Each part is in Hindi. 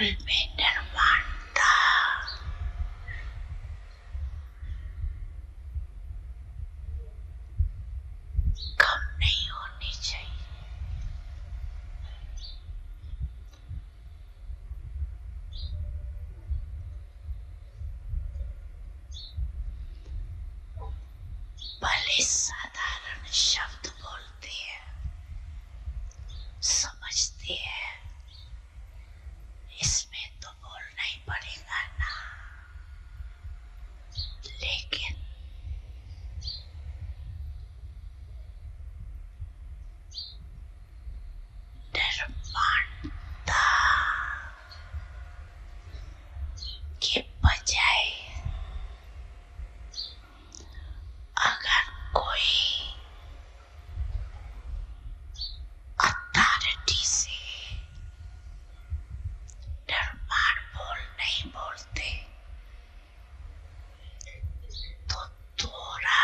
में निर्माणता कम नहीं होनी चाहिए। भले साधारण शब्द बोलते हैं, समझते हैं, इसमें तो बोलना ही पड़ेगा ना, लेकिन निर्माणता के बजाय अगर कोई अथॉरिटी से निर्माण बोल नहीं बोलते तो थोड़ा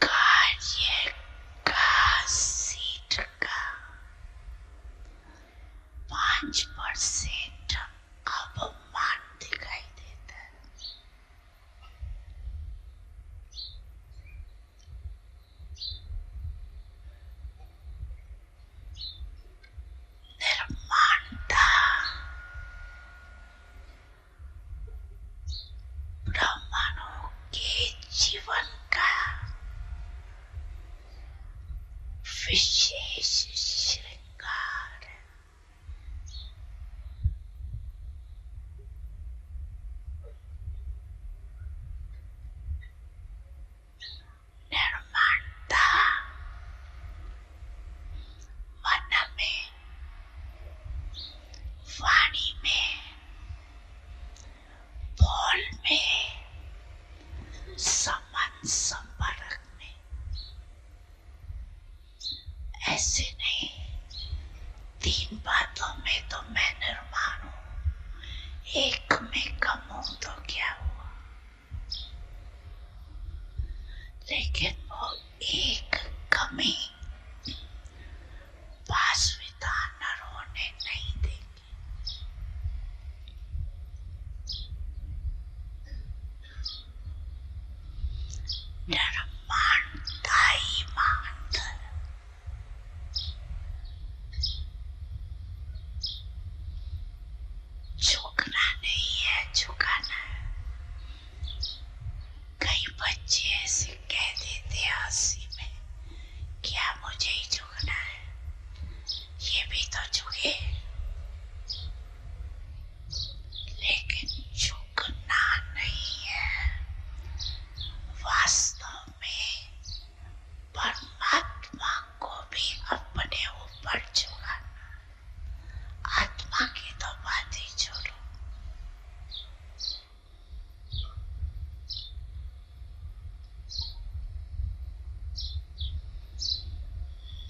कार्य का सीट का 5% अवमान दिखाई देता है। निर्माणता ब्राह्मणों के जीवन का विशेष श्रृंगार है। निर्माणता मन में, वाणी में, बोल में, संबंध संपर्क में, ऐसे नहीं 3 बातों में तो मैं निर्माण हूं, एक में कम हूं तो क्या हुआ, लेकिन वो एक कमी वास्तविकता नर होने नहीं देगी। निर्माणता ईमानदार, झुकना नहीं है, झुकाना है। कई बच्चे ऐसे कह देते हैं हंसी में, क्या मुझे ही झुकना है, ये भी तो झुके, लेकिन झुकना नहीं है, वास्तव में परमात्मा को भी अपने ऊपर झुकाना। आत्मा की तो बात ही छोड़ो।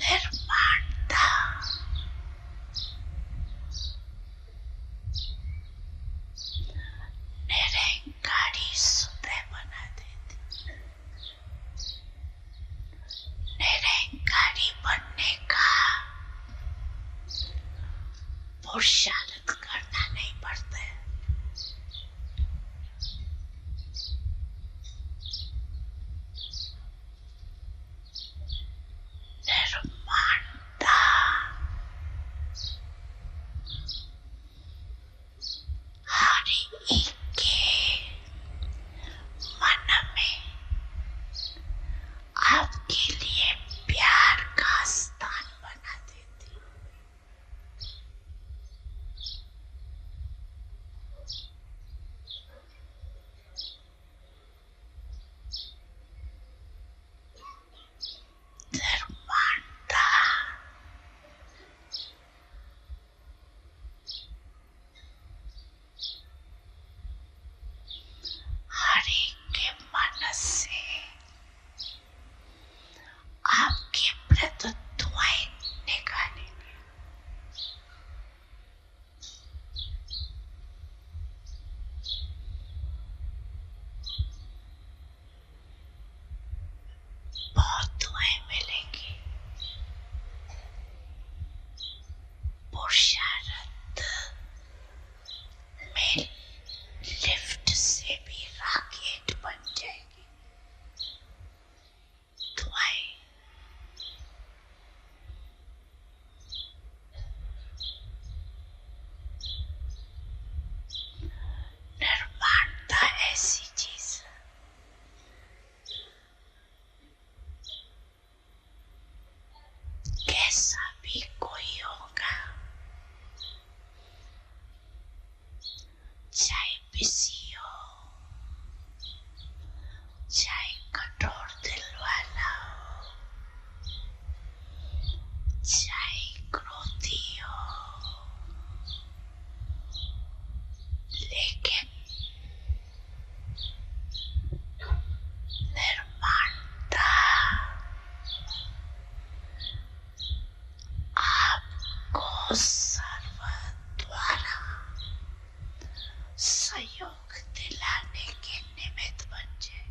निर्माणता निरंकारी सुदय बना देती। निरंकारी बनने का पुरुषार्थ करना नहीं पड़ता है। निर्माणता हर एक के मन में आपके लिए प्यार का स्थान बना देती। चाहे क्रोधी हो, लेकिन निर्माणता आपको सर्व द्वारा सहयोग दिलाने के निमित्त बन जाए।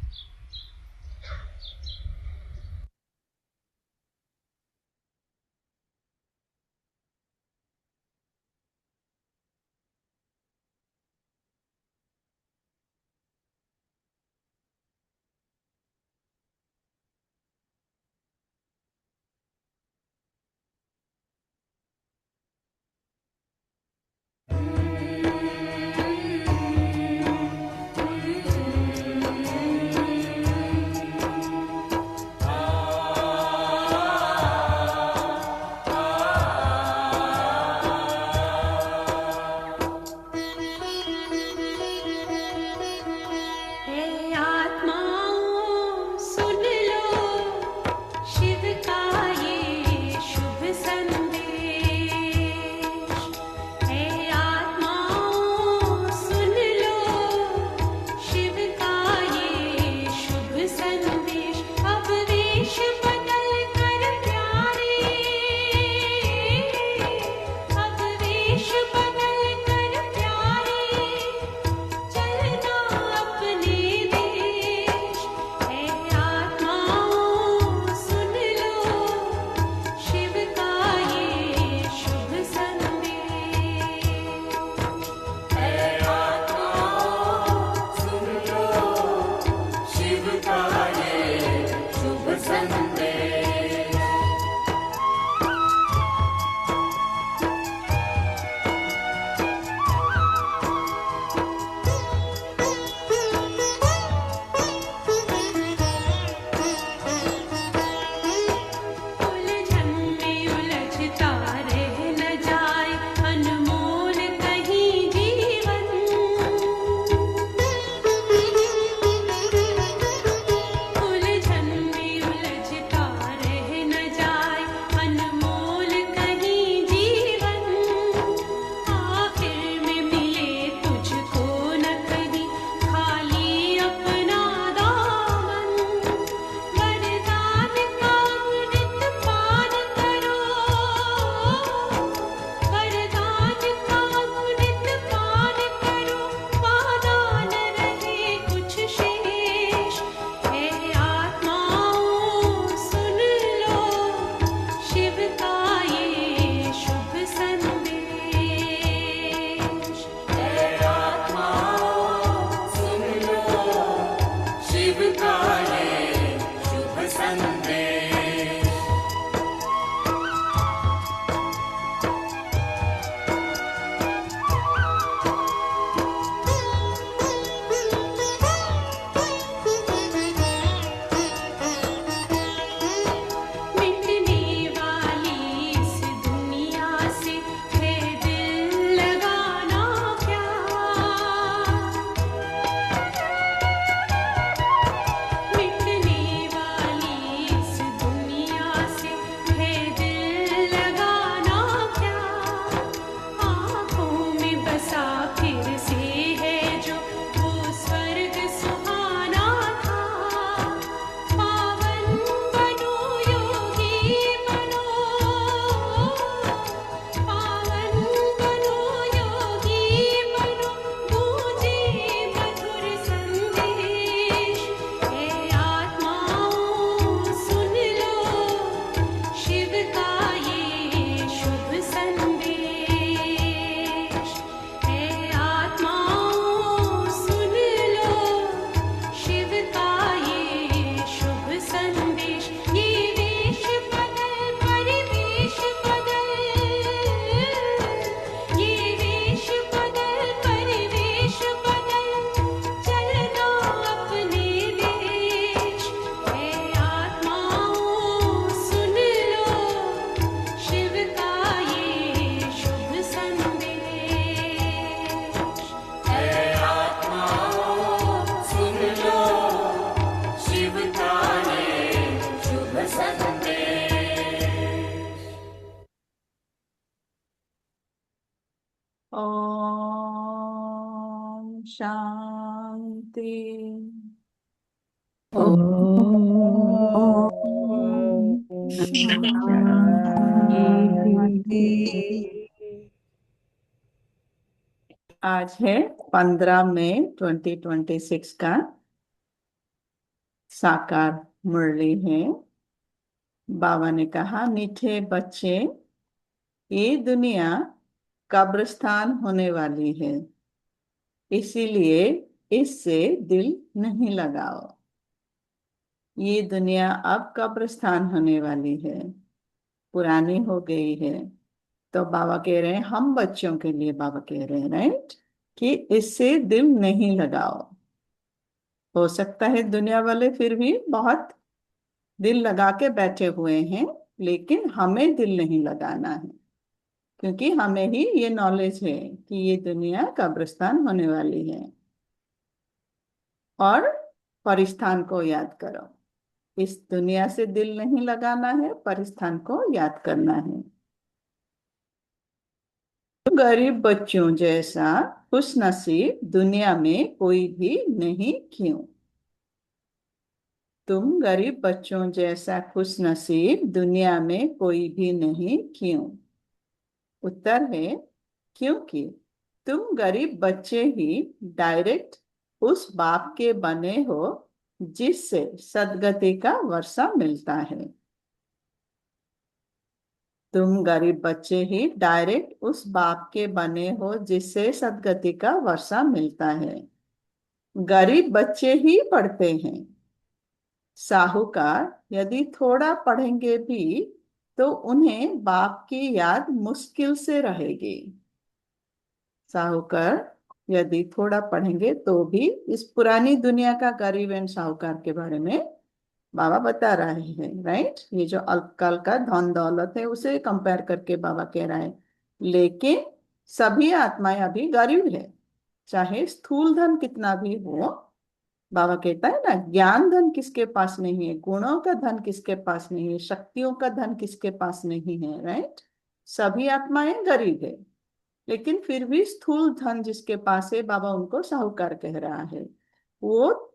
ओम शांति। ओम शांति। आज है 15 मई 2026 का साकार मुरली है। बाबा ने कहा, मीठे बच्चे, ये दुनिया कब्रिस्तान होने वाली है, इसीलिए इससे दिल नहीं लगाओ। ये दुनिया अब कब्रिस्तान होने वाली है, पुरानी हो गई है। तो बाबा कह रहे हैं, हम बच्चों के लिए बाबा कह रहे हैं, राइट, कि इससे दिल नहीं लगाओ। हो सकता है दुनिया वाले फिर भी बहुत दिल लगा के बैठे हुए हैं, लेकिन हमें दिल नहीं लगाना है, क्योंकि हमें ही ये नॉलेज है कि ये दुनिया कब्रिस्तान होने वाली है। और परिस्थान को याद करो। इस दुनिया से दिल नहीं लगाना है, परिस्थान को याद करना है। गरीब बच्चों जैसा खुश नसीब दुनिया में कोई भी नहीं क्यों? तुम गरीब बच्चों जैसा खुश नसीब दुनिया में कोई भी नहीं क्यों? उत्तर है, क्योंकि तुम गरीब बच्चे ही डायरेक्ट उस बाप के बने हो जिससे सदगति का वर्षा मिलता है। तुम गरीब बच्चे ही डायरेक्ट उस बाप के बने हो जिससे सदगति का वर्षा मिलता है। गरीब बच्चे ही पढ़ते हैं। साहूकार यदि थोड़ा पढ़ेंगे भी तो उन्हें बाप की याद मुश्किल से रहेगी। साहूकार यदि थोड़ा पढ़ेंगे तो भी, इस पुरानी दुनिया का गरीब एंड साहूकार के बारे में बाबा बता रहे हैं, राइट। ये जो अल्पकाल का धन दौलत है उसे कंपेयर करके बाबा कह रहा है। लेकिन सभी आत्माएं अभी गरीब है, चाहे स्थूल धन कितना भी हो। बाबा कहता है ना, ज्ञान धन किसके पास नहीं है, गुणों का धन किसके पास नहीं है, शक्तियों का धन किसके पास नहीं है, राइट। सभी आत्माएं गरीब है, लेकिन फिर भी स्थूल धन जिसके पास है, बाबा उनको साहूकार कह रहा है। वो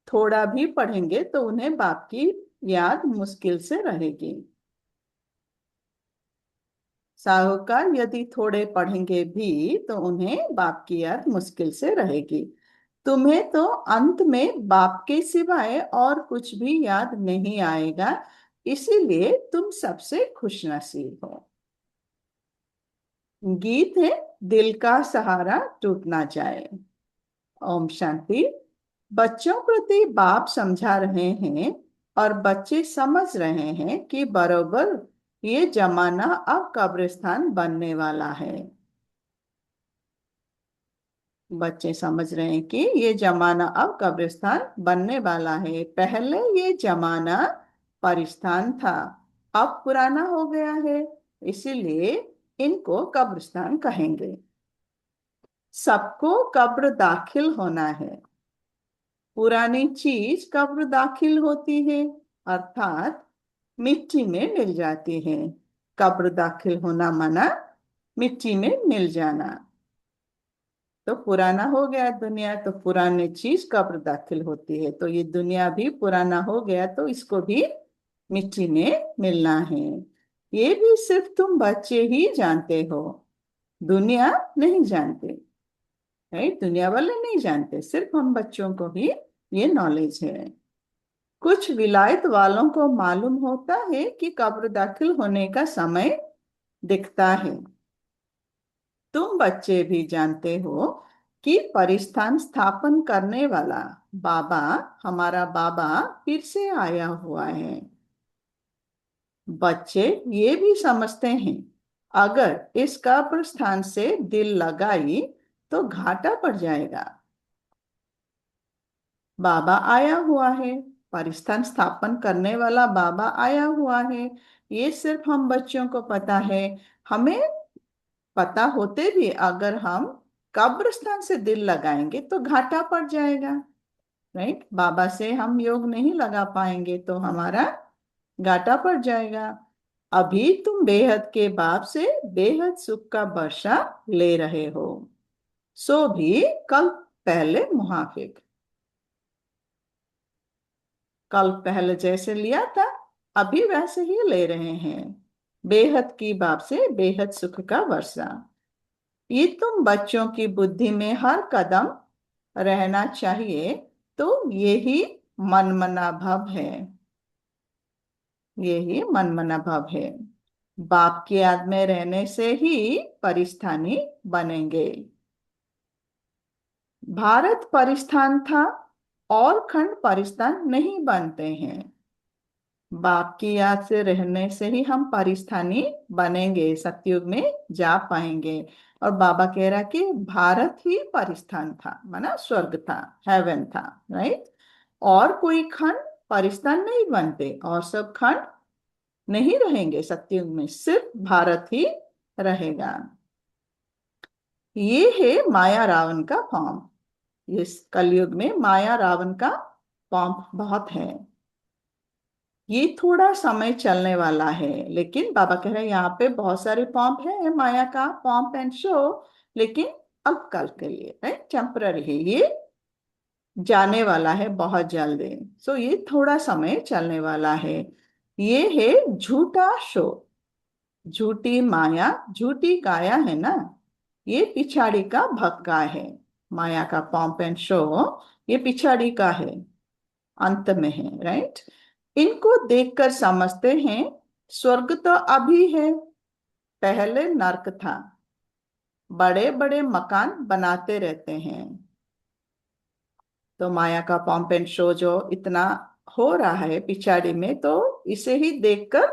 थोड़ा भी पढ़ेंगे तो उन्हें बाप की याद मुश्किल से रहेगी। साहूकार यदि थोड़े पढ़ेंगे भी तो उन्हें बाप की याद मुश्किल से रहेगी। तुम्हें तो अंत में बाप के सिवाय और कुछ भी याद नहीं आएगा, इसीलिए तुम सबसे खुशनसीब हो। गीत है, दिल का सहारा टूट ना जाए। ओम शांति। बच्चों प्रति बाप समझा रहे हैं और बच्चे समझ रहे हैं कि बरोबर ये जमाना अब कब्रिस्तान बनने वाला है। बच्चे समझ रहे हैं कि ये जमाना अब कब्रिस्तान बनने वाला है। पहले ये जमाना परिस्थान था, अब पुराना हो गया है, इसीलिए इनको कब्रिस्तान कहेंगे। सबको कब्र दाखिल होना है। पुरानी चीज कब्र दाखिल होती है, अर्थात मिट्टी में मिल जाती है। कब्र दाखिल होना माना मिट्टी में मिल जाना। तो पुराना हो गया दुनिया, तो पुरानी चीज कब्र दाखिल होती है। तो ये दुनिया भी पुराना हो गया, तो इसको भी मिट्टी में मिलना है। ये भी सिर्फ तुम बच्चे ही जानते हो, दुनिया नहीं जानते, है, दुनिया वाले नहीं जानते, सिर्फ हम बच्चों को ही ये नॉलेज है। कुछ विलायत वालों को मालूम होता है कि कब्र दाखिल होने का समय दिखता है। तुम बच्चे भी जानते हो कि परिस्थान स्थापन करने वाला बाबा, हमारा बाबा फिर से आया हुआ है। बच्चे ये भी समझते हैं, अगर इस कब्र स्थान से दिल लगाई तो घाटा पड़ जाएगा। बाबा आया हुआ है, परिस्थान स्थापन करने वाला बाबा आया हुआ है, ये सिर्फ हम बच्चों को पता है। हमें पता होते भी अगर हम कब्रिस्तान से दिल लगाएंगे तो घाटा पड़ जाएगा, राइट। बाबा से हम योग नहीं लगा पाएंगे तो हमारा घाटा पड़ जाएगा। अभी तुम बेहद के बाप से बेहद सुख का वर्षा ले रहे हो, सो भी कल पहले मुहाफिक। कल पहले जैसे लिया था अभी वैसे ही ले रहे हैं, बेहद की बाप से बेहद सुख का वर्षा। ये तुम बच्चों की बुद्धि में हर कदम रहना चाहिए, तो यही मनमना भाव है। यही मनमना भाव है। बाप की याद में रहने से ही परिस्थानी बनेंगे। भारत परिस्थान था और खंड परिस्थान नहीं बनते हैं। बाप की याद से रहने से ही हम परिस्थानी बनेंगे, सतयुग में जा पाएंगे। और बाबा कह रहा कि भारत ही परिस्थान था, माना स्वर्ग था, हेवन था, राइट। और कोई खंड परिस्थान नहीं बनते और सब खंड नहीं रहेंगे सतयुग में, सिर्फ भारत ही रहेगा। ये है माया रावण का फॉर्म। इस कलयुग में माया रावण का फॉर्म बहुत है। ये थोड़ा समय चलने वाला है, लेकिन बाबा कह रहे हैं यहाँ पे बहुत सारे पंप है माया का, पंप एंड शो, लेकिन अल्पकाल के लिए है, टेम्पररी है, ये जाने वाला है बहुत जल्दी। सो ये थोड़ा समय चलने वाला है। ये है झूठा शो, झूठी माया, झूठी काया है ना, ये पिछाड़ी का भक्का है। माया का पंप एंड शो ये पिछाड़ी का है, अंत में है, राइट। इनको देखकर समझते हैं स्वर्ग तो अभी है, पहले नरक था। बड़े बड़े मकान बनाते रहते हैं। तो माया का पंप एंड शो जो इतना हो रहा है पिछाड़ी में, तो इसे ही देखकर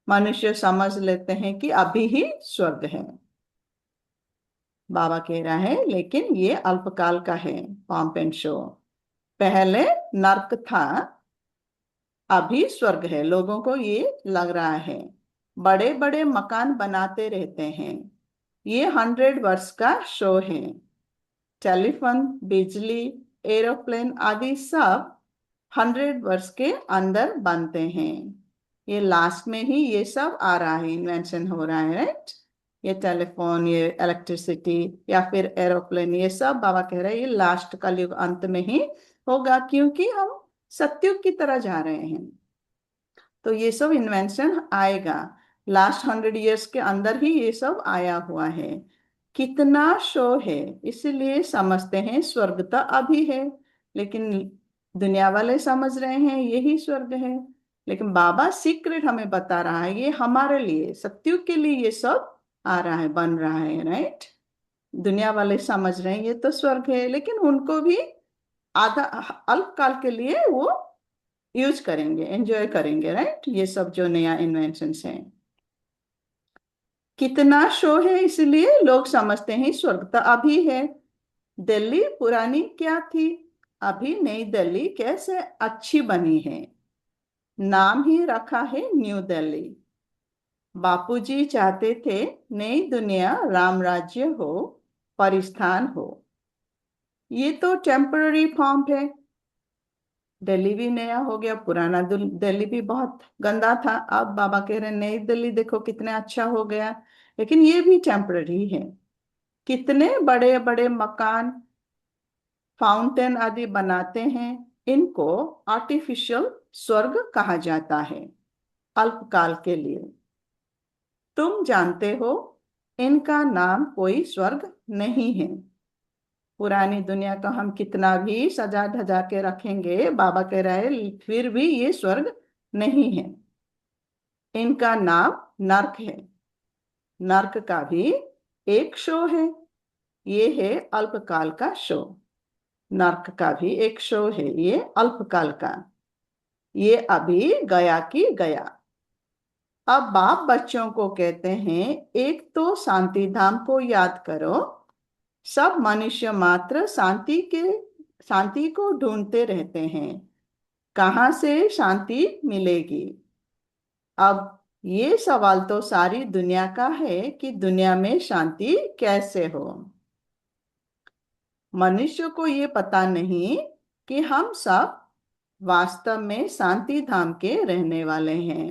मनुष्य समझ लेते हैं कि अभी ही स्वर्ग है। बाबा कह रहा है लेकिन ये अल्पकाल का है पंप एंड शो। पहले नरक था, अभी स्वर्ग है, लोगों को ये लग रहा है। बड़े बड़े मकान बनाते रहते हैं, ये 100 वर्ष का शो है। टेलीफोन, बिजली, एरोप्लेन आदि सब 100 वर्ष के अंदर बनते हैं। ये लास्ट में ही ये सब आ रहा है, इन्वेंशन हो रहा है, राइट। ये टेलीफोन, ये इलेक्ट्रिसिटी या फिर एरोप्लेन, ये सब बाबा कह रहे हैं ये लास्ट कलयुग अंत में ही होगा, क्योंकि हम सत्युग की तरह जा रहे हैं। तो ये सब इन्वेंशन आएगा, लास्ट 100 इयर्स के अंदर ही ये सब आया हुआ है। कितना शो है, इसलिए समझते हैं स्वर्ग तो अभी है, लेकिन दुनिया वाले समझ रहे हैं यही स्वर्ग है। लेकिन बाबा सीक्रेट हमें बता रहा है ये हमारे लिए, सत्युग के लिए ये सब आ रहा है, बन रहा है, राइट। दुनिया वाले समझ रहे हैं ये तो स्वर्ग है, लेकिन उनको भी आधा अल्पकाल के लिए वो यूज करेंगे, एंजॉय करेंगे, राइट, ये सब जो नया इन्वेंशन है। कितना शो है, इसलिए लोग समझते हैं स्वर्ग तो अभी है। दिल्ली पुरानी क्या थी, अभी नई दिल्ली कैसे अच्छी बनी है, नाम ही रखा है न्यू दिल्ली। बापूजी चाहते थे नई दुनिया राम राज्य हो, परिस्थान हो। ये तो टेम्पररी फॉर्म है। दिल्ली भी नया हो गया, पुराना दिल्ली भी बहुत गंदा था, अब बाबा कह रहे हैं नई दिल्ली देखो कितने अच्छा हो गया। लेकिन ये भी टेम्पररी है। कितने बड़े बड़े मकान, फाउंटेन आदि बनाते हैं, इनको आर्टिफिशियल स्वर्ग कहा जाता है, अल्पकाल के लिए। तुम जानते हो इनका नाम कोई स्वर्ग नहीं है। पुरानी दुनिया का हम कितना भी सजा धजा के रखेंगे, बाबा कह रहा है फिर भी ये स्वर्ग नहीं है। इनका नाम नर्क है। नर्क का भी एक शो है, ये है अल्पकाल का शो। नर्क का भी एक शो है, ये अल्पकाल का, ये अभी गया की गया। अब बाप बच्चों को कहते हैं एक तो शांति धाम को याद करो। सब मनुष्य मात्र शांति को ढूंढते रहते हैं, कहाँ से शांति मिलेगी। अब ये सवाल तो सारी दुनिया का है कि दुनिया में शांति कैसे हो। मनुष्य को ये पता नहीं कि हम सब वास्तव में शांति धाम के रहने वाले हैं।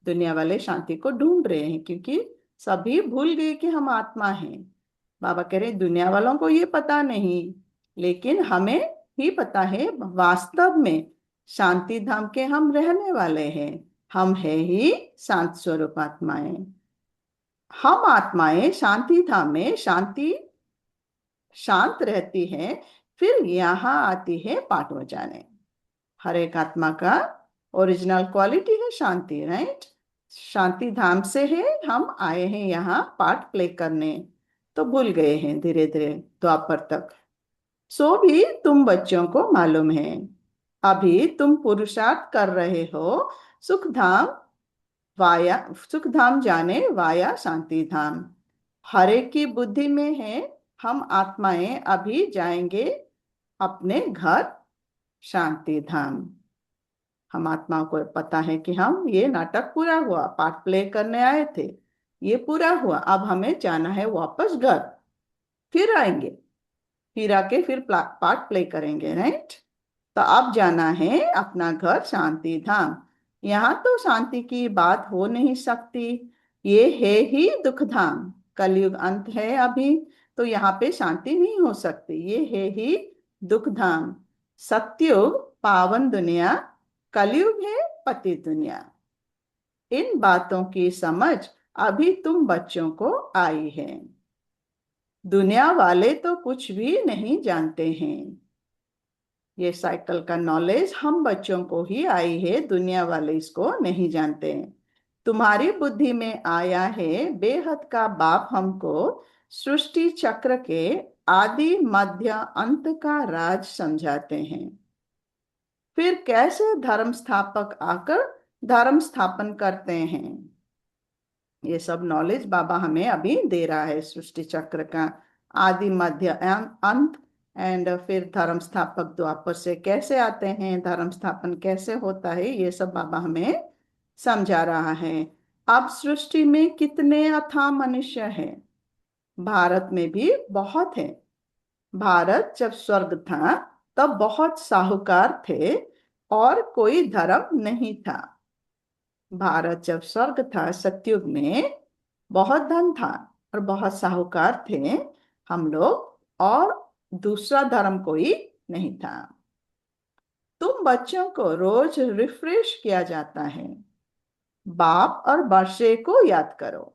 दुनिया वाले शांति को ढूंढ रहे हैं क्योंकि सभी भूल गए कि हम आत्मा हैं। बाबा कह रहे हैं दुनिया वालों को ये पता नहीं, लेकिन हमें ही पता है। वास्तव में शांति धाम के हम रहने वाले हैं। हम है ही शांत स्वरूप आत्माएं। हम आत्माएं शांति धाम में शांत रहती हैं, फिर यहाँ आती है पाठ बजाने। हर एक आत्मा का ओरिजिनल क्वालिटी है शांति, राइट? शांति धाम से है, हम आए हैं यहाँ पार्ट प्ले करने, तो भूल गए हैं धीरे धीरे द्वापर तक। सो भी तुम बच्चों को मालूम है, अभी तुम पुरुषार्थ कर रहे हो सुख धाम जाने वाया शांति धाम। हर एक की बुद्धि में है हम आत्माएं अभी जाएंगे अपने घर शांति धाम। हम आत्माओं को पता है कि हम ये नाटक पूरा हुआ, पार्ट प्ले करने आए थे, ये पूरा हुआ, अब हमें जाना है वापस घर। फिर आएंगे, फिर आके फिर पार्ट प्ले करेंगे, राइट? तो अब जाना है अपना घर शांति धाम। यहाँ तो शांति की बात हो नहीं सकती, ये है ही दुख धाम। कलयुग अंत है अभी, तो यहाँ पे शांति नहीं हो सकती, ये है ही दुख धाम। सत्युग पावन दुनिया, कलयुग है पति दुनिया। इन बातों की समझ अभी तुम बच्चों को आई है। दुनिया वाले तो कुछ भी नहीं जानते हैं। ये साइकिल का नॉलेज हम बच्चों को ही आई है, दुनिया वाले इसको नहीं जानते हैं। तुम्हारी बुद्धि में आया है बेहद का बाप हमको सृष्टि चक्र के आदि मध्य अंत का राज समझाते हैं। फिर कैसे धर्म स्थापक आकर धर्म स्थापन करते हैं, ये सब नॉलेज बाबा हमें अभी दे रहा है। सृष्टि चक्र का आदि मध्य अंत, एंड फिर धर्म स्थापक द्वापर से कैसे आते हैं, धर्म स्थापन कैसे होता है, ये सब बाबा हमें समझा रहा है। अब सृष्टि में कितने अथाह मनुष्य हैं? भारत में भी बहुत है। भारत जब स्वर्ग था तब बहुत साहूकार थे और कोई धर्म नहीं था। भारत जब स्वर्ग था सतयुग में, बहुत धन था और बहुत साहूकार थे हम लोग, और दूसरा धर्म कोई नहीं था। तुम बच्चों को रोज रिफ्रेश किया जाता है, बाप और वर्षे को याद करो।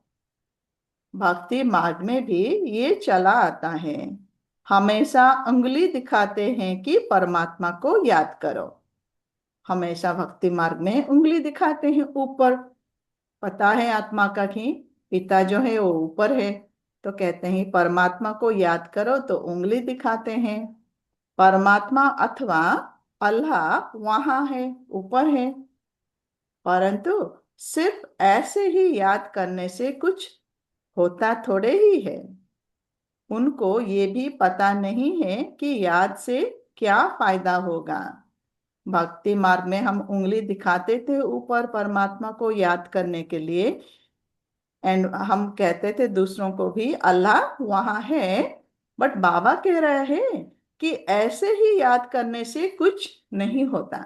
भक्ति मार्ग में भी ये चला आता है, हमेशा उंगली दिखाते हैं कि परमात्मा को याद करो। हमेशा भक्ति मार्ग में उंगली दिखाते हैं ऊपर, पता है आत्मा का कि पिता जो है वो ऊपर है, तो कहते हैं परमात्मा को याद करो, तो उंगली दिखाते हैं। परमात्मा अथवा अल्लाह वहां है, ऊपर है, परंतु सिर्फ ऐसे ही याद करने से कुछ होता थोड़े ही है। उनको ये भी पता नहीं है कि याद से क्या फायदा होगा। भक्ति मार्ग में हम उंगली दिखाते थे ऊपर परमात्मा को याद करने के लिए, एंड हम कहते थे दूसरों को भी अल्लाह वहां है, बट बाबा कह रहे हैं कि ऐसे ही याद करने से कुछ नहीं होता,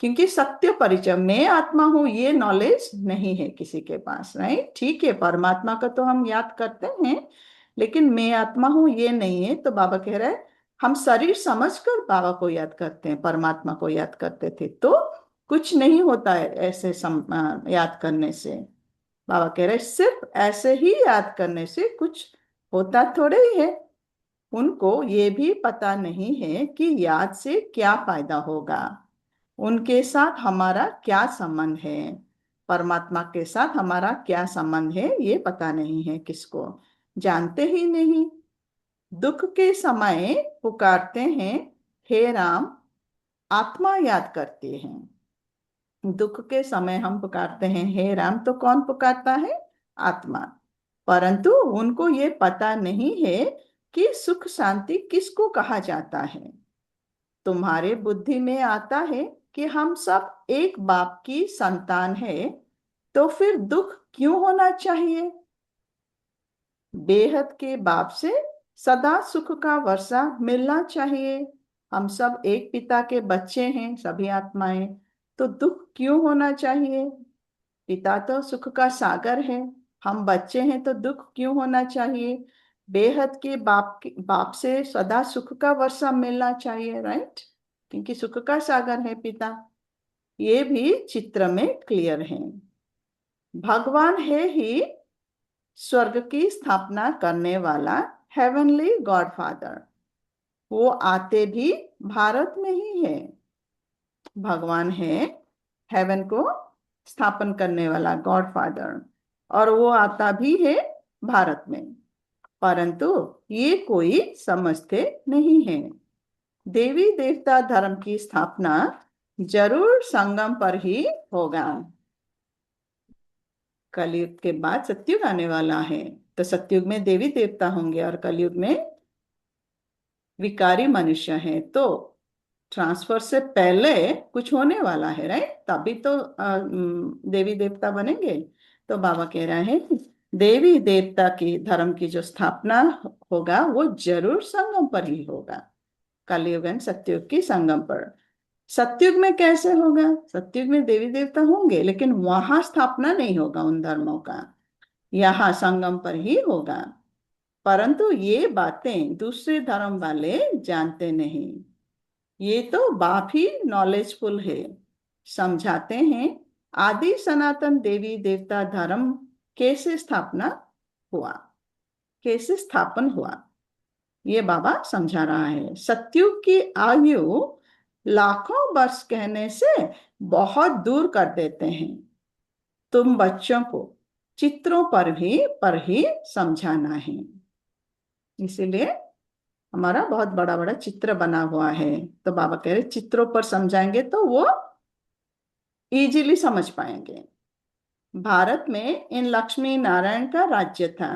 क्योंकि सत्य परिचय में आत्मा हूं ये नॉलेज नहीं है किसी के पास, राइट? ठीक है, परमात्मा का तो हम याद करते हैं, लेकिन मैं आत्मा हूं ये नहीं है। तो बाबा कह रहे हैं हम शरीर समझकर बाबा को याद करते हैं, परमात्मा को याद करते थे, तो कुछ नहीं होता है ऐसे याद करने से। बाबा कह रहे सिर्फ ऐसे ही याद करने से कुछ होता थोड़े ही है। उनको ये भी पता नहीं है कि याद से क्या फायदा होगा, उनके साथ हमारा क्या संबंध है, परमात्मा के साथ हमारा क्या संबंध है, ये पता नहीं है किसको, जानते ही नहीं। दुख के समय पुकारते हैं हे राम, आत्मा याद करते हैं। दुख के समय हम पुकारते हैं हे राम, तो कौन पुकारता है? आत्मा। परंतु उनको ये पता नहीं है कि सुख शांति किसको कहा जाता है। तुम्हारे बुद्धि में आता है कि हम सब एक बाप की संतान है, तो फिर दुख क्यों होना चाहिए? बेहद के बाप से सदा सुख का वर्षा मिलना चाहिए। हम सब एक पिता के बच्चे हैं, सभी आत्माएं, तो दुख क्यों होना चाहिए? पिता तो सुख का सागर है, हम बच्चे हैं तो दुख क्यों होना चाहिए? बेहद के बाप से सदा सुख का वर्षा मिलना चाहिए, राइट? क्योंकि सुख का सागर है पिता। ये भी चित्र में क्लियर है। भगवान है ही स्वर्ग की स्थापना करने वाला हेवनली गॉडफादर। वो आते भी भारत में ही है। भगवान है हेवन को स्थापन करने वाला गॉडफादर, और वो आता भी है भारत में, परंतु ये कोई समझते नहीं है। देवी देवता धर्म की स्थापना जरूर संगम पर ही होगा। कलयुग के बाद सतयुग आने वाला है, तो सतयुग में देवी देवता होंगे और कलयुग में विकारी मनुष्य हैं। तो ट्रांसफर से पहले कुछ होने वाला है, राइट? तभी तो देवी देवता बनेंगे। तो बाबा कह रहे हैं देवी देवता की धर्म की जो स्थापना होगा वो जरूर संगम पर ही होगा, कलयुग एंड सतयुग की संगम पर। सतयुग में कैसे होगा? सतयुग में देवी देवता होंगे, लेकिन वहां स्थापना नहीं होगा उन धर्मों का, यहाँ संगम पर ही होगा। परंतु ये बातें दूसरे धर्म वाले जानते नहीं। ये तो बाप ही नॉलेजफुल है, समझाते हैं आदि सनातन देवी देवता धर्म कैसे स्थापना हुआ, कैसे स्थापन हुआ, ये बाबा समझा रहा है। सतयुग की आयु लाखों वर्ष कहने से बहुत दूर कर देते हैं। तुम बच्चों को चित्रों पर ही समझाना है। इसीलिए हमारा बहुत बड़ा बड़ा चित्र बना हुआ है। तो बाबा कह रहे चित्रों पर समझाएंगे तो वो इजीली समझ पाएंगे। भारत में इन लक्ष्मी नारायण का राज्य था।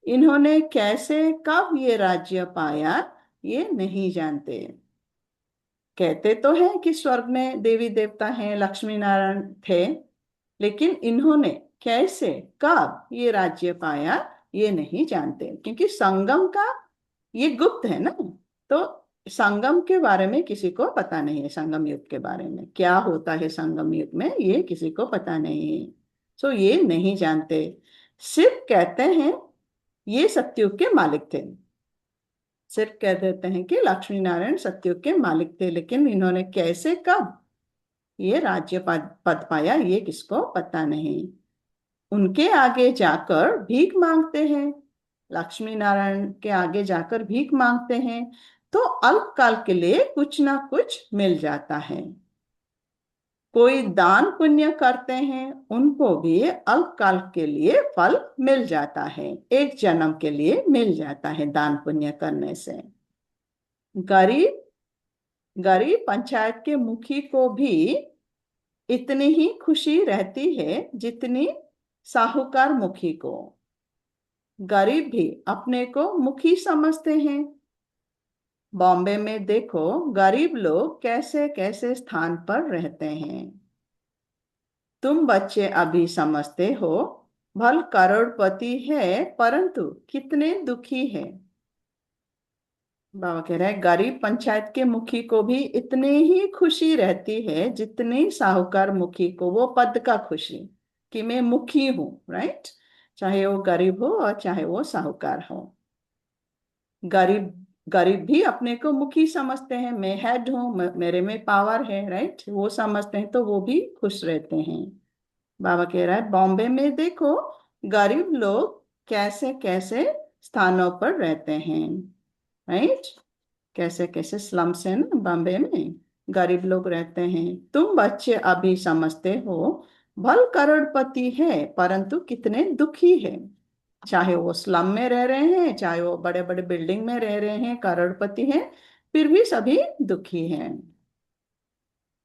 इन्होंने कैसे कब ये राज्य पाया ये नहीं जानते। कहते तो हैं कि स्वर्ग में देवी देवता हैं, लक्ष्मी नारायण थे, लेकिन इन्होंने कैसे कब ये राज्य पाया ये नहीं जानते, क्योंकि संगम का ये गुप्त है ना। तो संगम के बारे में किसी को पता नहीं है, संगम युग के बारे में क्या होता है संगम युग में ये किसी को पता नहीं है। सो ये नहीं जानते, सिर्फ कहते हैं ये सतयुग के मालिक थे। सिर्फ कह देते हैं कि लक्ष्मी नारायण सतयुग के मालिक थे, लेकिन इन्होंने कैसे कब ये राज्य पद पाया ये किसको पता नहीं। उनके आगे जाकर भीख मांगते हैं, लक्ष्मी नारायण के आगे जाकर भीख मांगते हैं, तो अल्पकाल के लिए कुछ ना कुछ मिल जाता है। कोई दान पुण्य करते हैं, उनको भी अल्पकाल के लिए फल मिल जाता है, एक जन्म के लिए मिल जाता है दान पुण्य करने से। गरीब गरीब पंचायत के मुखी को भी इतनी ही खुशी रहती है जितनी साहूकार मुखी को। गरीब भी अपने को मुखी समझते हैं। बॉम्बे में देखो गरीब लोग कैसे कैसे स्थान पर रहते हैं। तुम बच्चे अभी समझते हो भल करोड़पति है परंतु कितने दुखी है। बाबा कह रहे हैं गरीब पंचायत के मुखी को भी इतनी ही खुशी रहती है जितनी साहूकार मुखी को, वो पद का खुशी कि मैं मुखी हूं, राइट? चाहे वो गरीब हो और चाहे वो साहूकार हो। गरीब गरीब भी अपने को मुखी समझते हैं, मैं हेड हूँ, मेरे में पावर है, राइट? वो समझते हैं तो वो भी खुश रहते हैं। बाबा कह रहा है बॉम्बे में देखो गरीब लोग कैसे कैसे स्थानों पर रहते हैं, राइट? कैसे कैसे स्लम्स है ना बॉम्बे में, गरीब लोग रहते हैं। तुम बच्चे अभी समझते हो भल करोड़पति है परंतु कितने दुखी है। चाहे वो स्लम में रह रहे हैं, चाहे वो बड़े बड़े बिल्डिंग में रह रहे हैं, करोड़पति हैं, फिर भी सभी दुखी हैं।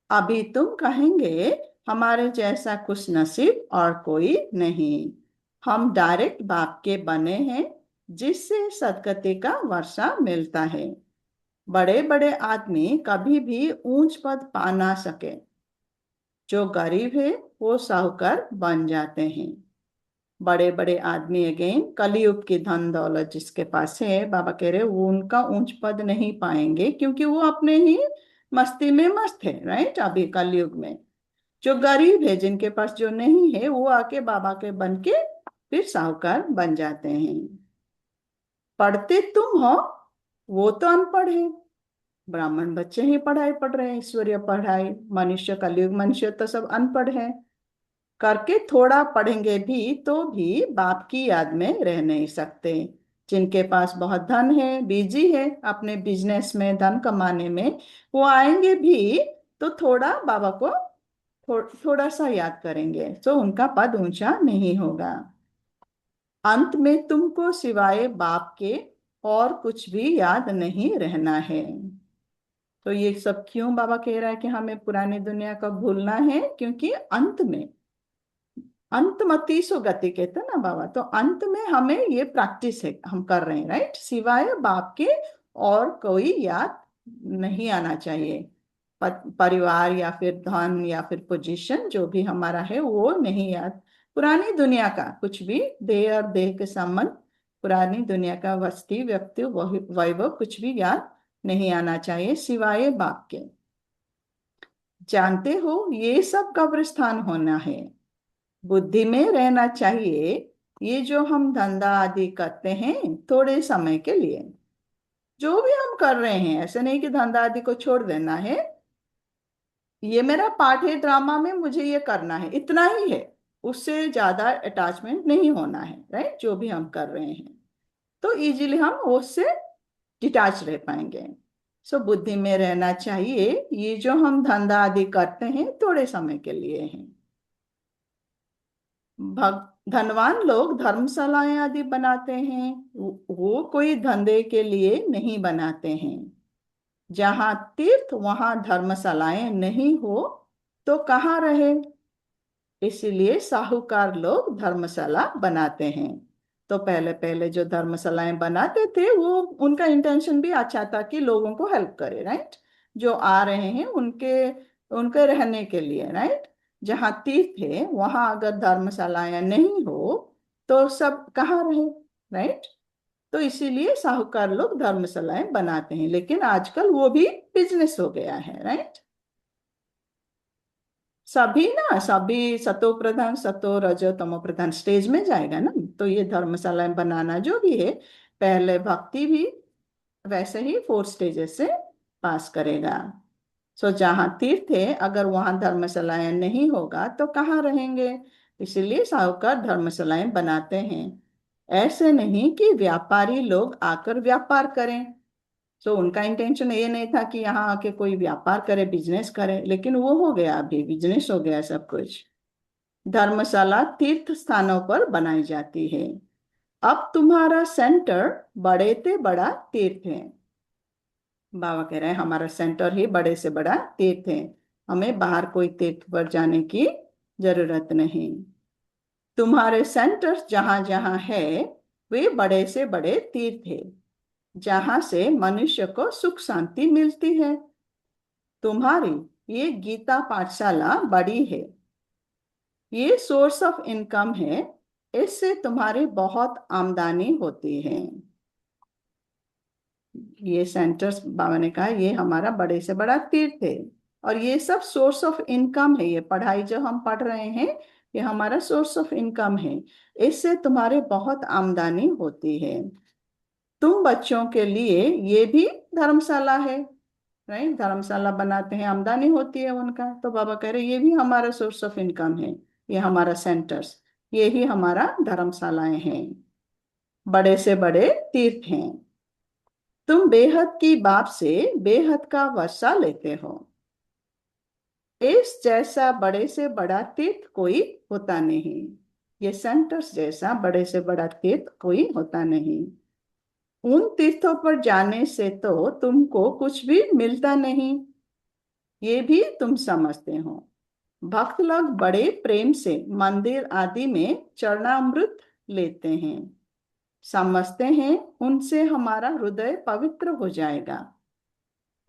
अभी तुम कहेंगे हमारे जैसा खुश नसीब और कोई नहीं। हम डायरेक्ट बाप के बने हैं जिससे सदगति का वर्षा मिलता है। बड़े बड़े आदमी कभी भी ऊंच पद पा ना सके, जो गरीब है वो साहूकार बन जाते हैं। बड़े बड़े आदमी अगेन कलयुग की धन दौलत जिसके पास है, बाबा कह रहे वो उनका ऊंच पद नहीं पाएंगे क्योंकि वो अपने ही मस्ती में मस्त है, राइट? अभी कलयुग में जो गरीब है, जिनके पास जो नहीं है, वो आके बाबा के बन के फिर साहूकार बन जाते हैं। पढ़ते तुम हो, वो तो अनपढ़ है। ब्राह्मण बच्चे ही पढ़ाई पढ़ रहे हैं, ईश्वरीय पढ़ाई। मनुष्य, कलयुग मनुष्य तो सब अनपढ़ है। करके थोड़ा पढ़ेंगे भी तो भी बाप की याद में रह नहीं सकते। जिनके पास बहुत धन है, बिजी है अपने बिजनेस में, धन कमाने में, वो आएंगे भी तो थोड़ा बाबा को थोड़ा सा याद करेंगे, तो उनका पद ऊंचा नहीं होगा। अंत में तुमको सिवाय बाप के और कुछ भी याद नहीं रहना है। तो ये सब क्यों बाबा कह रहा है कि हमें पुरानी दुनिया का भूलना है? क्योंकि अंत में, अंतमति सो गति कहते हैं ना बाबा, तो अंत में हमें ये प्रैक्टिस है, हम कर रहे हैं, राइट। सिवाय बाप के और कोई याद नहीं आना चाहिए। परिवार या फिर धन या फिर पोजीशन जो भी हमारा है वो नहीं याद। पुरानी दुनिया का कुछ भी, देह और देह के संबंध, पुरानी दुनिया का वस्ती व्यक्ति वैभव कुछ भी याद नहीं आना चाहिए सिवाय बाप के। जानते हो ये सब कब्रिस्तान होना है। बुद्धि में रहना चाहिए, ये जो हम धंधा आदि करते हैं थोड़े समय के लिए, जो भी हम कर रहे हैं, ऐसे नहीं कि धंधा आदि को छोड़ देना है। ये मेरा पार्ट है ड्रामा में, मुझे ये करना है, इतना ही है। उससे ज्यादा अटैचमेंट नहीं होना है, राइट। जो भी हम कर रहे हैं तो इजीली हम उससे डिटैच रह पाएंगे। सो बुद्धि में रहना चाहिए, ये जो हम धंधा आदि करते हैं थोड़े समय के लिए हैं। धनवान लोग धर्मशालाएं आदि बनाते हैं, वो कोई धंधे के लिए नहीं बनाते हैं। जहाँ तीर्थ वहां धर्मशालाएं नहीं हो तो कहाँ रहे? इसलिए साहूकार लोग धर्मशाला बनाते हैं। तो पहले पहले जो धर्मशालाएं बनाते थे वो, उनका इंटेंशन भी अच्छा था कि लोगों को हेल्प करे, राइट। जो आ रहे हैं उनके उनके रहने के लिए, राइट। जहाँ तीर्थ है वहां अगर धर्मशालाएं नहीं हो तो सब कहाँ रहे, राइट। तो इसीलिए साहूकार लोग धर्मशालाएं बनाते हैं, लेकिन आजकल वो भी बिजनेस हो गया है, राइट। सभी ना, सभी सतो प्रधान, सतो रजो तमो प्रधान स्टेज में जाएगा ना। तो ये धर्मशालाएं बनाना जो भी है, पहले भक्ति भी वैसे ही 4 स्टेजेस से पास करेगा। सो जहाँ तीर्थ है अगर वहां धर्मशालाएं नहीं होगा तो कहाँ रहेंगे? इसीलिए साहूकार धर्मशालाएं बनाते हैं। ऐसे नहीं कि व्यापारी लोग आकर व्यापार करें। सो उनका इंटेंशन ये नहीं था कि यहाँ आके कोई व्यापार करे, बिजनेस करे, लेकिन वो हो गया, अभी बिजनेस हो गया सब कुछ। धर्मशाला तीर्थ स्थानों पर बनाई जाती है। अब तुम्हारा सेंटर बड़े से बड़ा तीर्थ है। बाबा कह रहे हैं हमारा सेंटर ही बड़े से बड़ा तीर्थ है, हमें बाहर कोई तीर्थ पर जाने की जरूरत नहीं। तुम्हारे सेंटर्स जहां जहां है वे बड़े से बड़े तीर्थ है, जहां से मनुष्य को सुख शांति मिलती है। तुम्हारी ये गीता पाठशाला बड़ी है, ये सोर्स ऑफ इनकम है, इससे तुम्हारी बहुत आमदनी होती है। ये सेंटर्स, बाबा ने कहा ये हमारा बड़े से बड़ा तीर्थ है, और ये सब सोर्स ऑफ इनकम है। ये पढ़ाई जो हम पढ़ रहे हैं ये हमारा सोर्स ऑफ इनकम है, इससे तुम्हारे बहुत आमदनी होती है। तुम बच्चों के लिए ये भी धर्मशाला है, राइट। धर्मशाला बनाते हैं, आमदनी होती है उनका। तो बाबा कह रहे ये भी हमारा सोर्स ऑफ इनकम है, ये हमारा सेंटर्स, ये ही हमारा धर्मशालाएं हैं, बड़े से बड़े तीर्थ हैं। तुम बेहद की बाप से बेहद का वर्षा लेते हो। इस जैसा बड़े से बड़ा तीर्थ कोई होता नहीं, ये सेंटर्स जैसा बड़े से बड़ा तीर्थ कोई होता नहीं। उन तीर्थों पर जाने से तो तुमको कुछ भी मिलता नहीं, ये भी तुम समझते हो। भक्त लोग बड़े प्रेम से मंदिर आदि में चरणामृत लेते हैं, समझते हैं उनसे हमारा हृदय पवित्र हो जाएगा।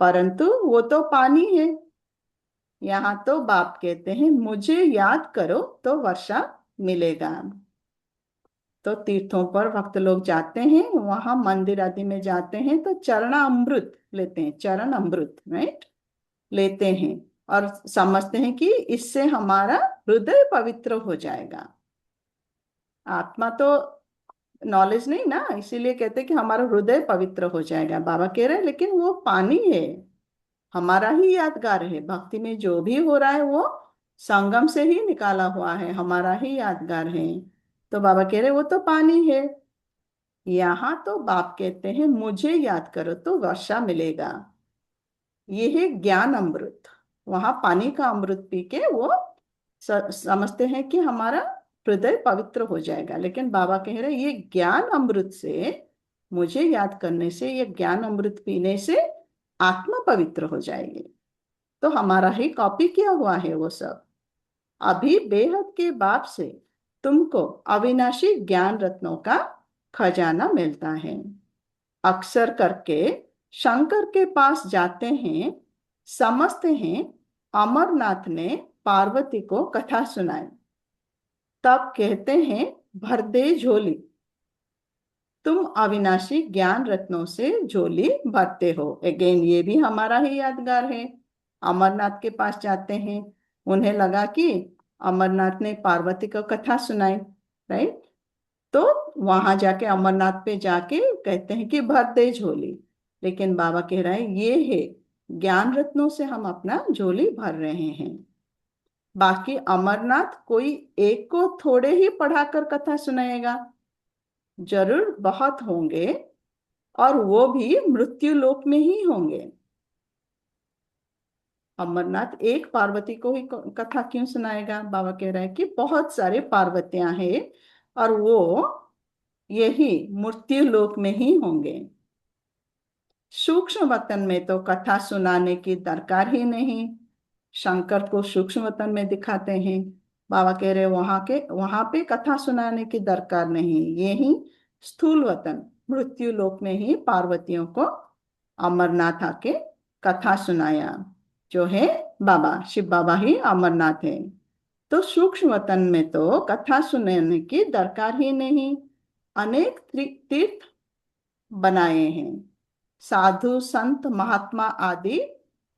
परंतु वो तो पानी है। यहाँ तो बाप कहते हैं मुझे याद करो तो वर्षा मिलेगा। तो तीर्थों पर भक्त लोग जाते हैं, वहां मंदिर आदि में जाते हैं तो चरणामृत लेते हैं, चरण अमृत, राइट, लेते हैं। और समझते हैं कि इससे हमारा हृदय पवित्र हो जाएगा। आत्मा तो नॉलेज नहीं ना, इसीलिए कहते हैं कि हमारा हृदय पवित्र हो जाएगा। बाबा कह रहे हैं लेकिन वो पानी है, हमारा ही यादगार है। भक्ति में जो भी हो रहा है वो संगम से ही निकाला हुआ है, हमारा ही यादगार है। तो बाबा कह रहे वो तो पानी है। यहाँ तो बाप कहते हैं मुझे याद करो तो वर्षा मिलेगा। ये है ज्ञान अमृत। वहां पानी का अमृत पी के वो समझते हैं कि हमारा हृदय पवित्र हो जाएगा। लेकिन बाबा कह रहे ये ज्ञान अमृत से, मुझे याद करने से, ये ज्ञान अमृत पीने से आत्मा पवित्र हो जाएगी। तो हमारा ही कॉपी किया हुआ है वो सब। अभी बेहद के बाप से तुमको अविनाशी ज्ञान रत्नों का खजाना मिलता है। अक्सर करके शंकर के पास जाते हैं, समझते हैं अमरनाथ ने पार्वती को कथा सुनाई, तब कहते हैं भर दे झोली। तुम अविनाशी ज्ञान रत्नों से झोली भरते हो। अगेन ये भी हमारा ही यादगार है। अमरनाथ के पास जाते हैं, उन्हें लगा कि अमरनाथ ने पार्वती को कथा सुनाई, राइट। तो वहां जाके अमरनाथ पे जाके कहते हैं कि भर दे झोली। लेकिन बाबा कह रहे हैं ये है ज्ञान रत्नों से हम अपना झोली भर रहे हैं। बाकी अमरनाथ कोई एक को थोड़े ही पढ़ाकर कथा सुनाएगा, जरूर बहुत होंगे, और वो भी मृत्यु लोक में ही होंगे। अमरनाथ एक पार्वती को ही कथा क्यों सुनाएगा? बाबा कह रहे हैं कि बहुत सारे पार्वतियां हैं और वो यही मृत्यु लोक में ही होंगे। सूक्ष्म वतन में तो कथा सुनाने की दरकार ही नहीं। शंकर को सूक्ष्म वतन में दिखाते हैं, बाबा कह रहे वहां पे कथा सुनाने की दरकार नहीं। यही स्थूल वतन मृत्यु लोक में ही पार्वतियों को अमरनाथ आके कथा सुनाया, जो है बाबा शिव बाबा ही अमरनाथ है। तो सूक्ष्म वतन में तो कथा सुनाने की दरकार ही नहीं। अनेक तीर्थ बनाए हैं, साधु संत महात्मा आदि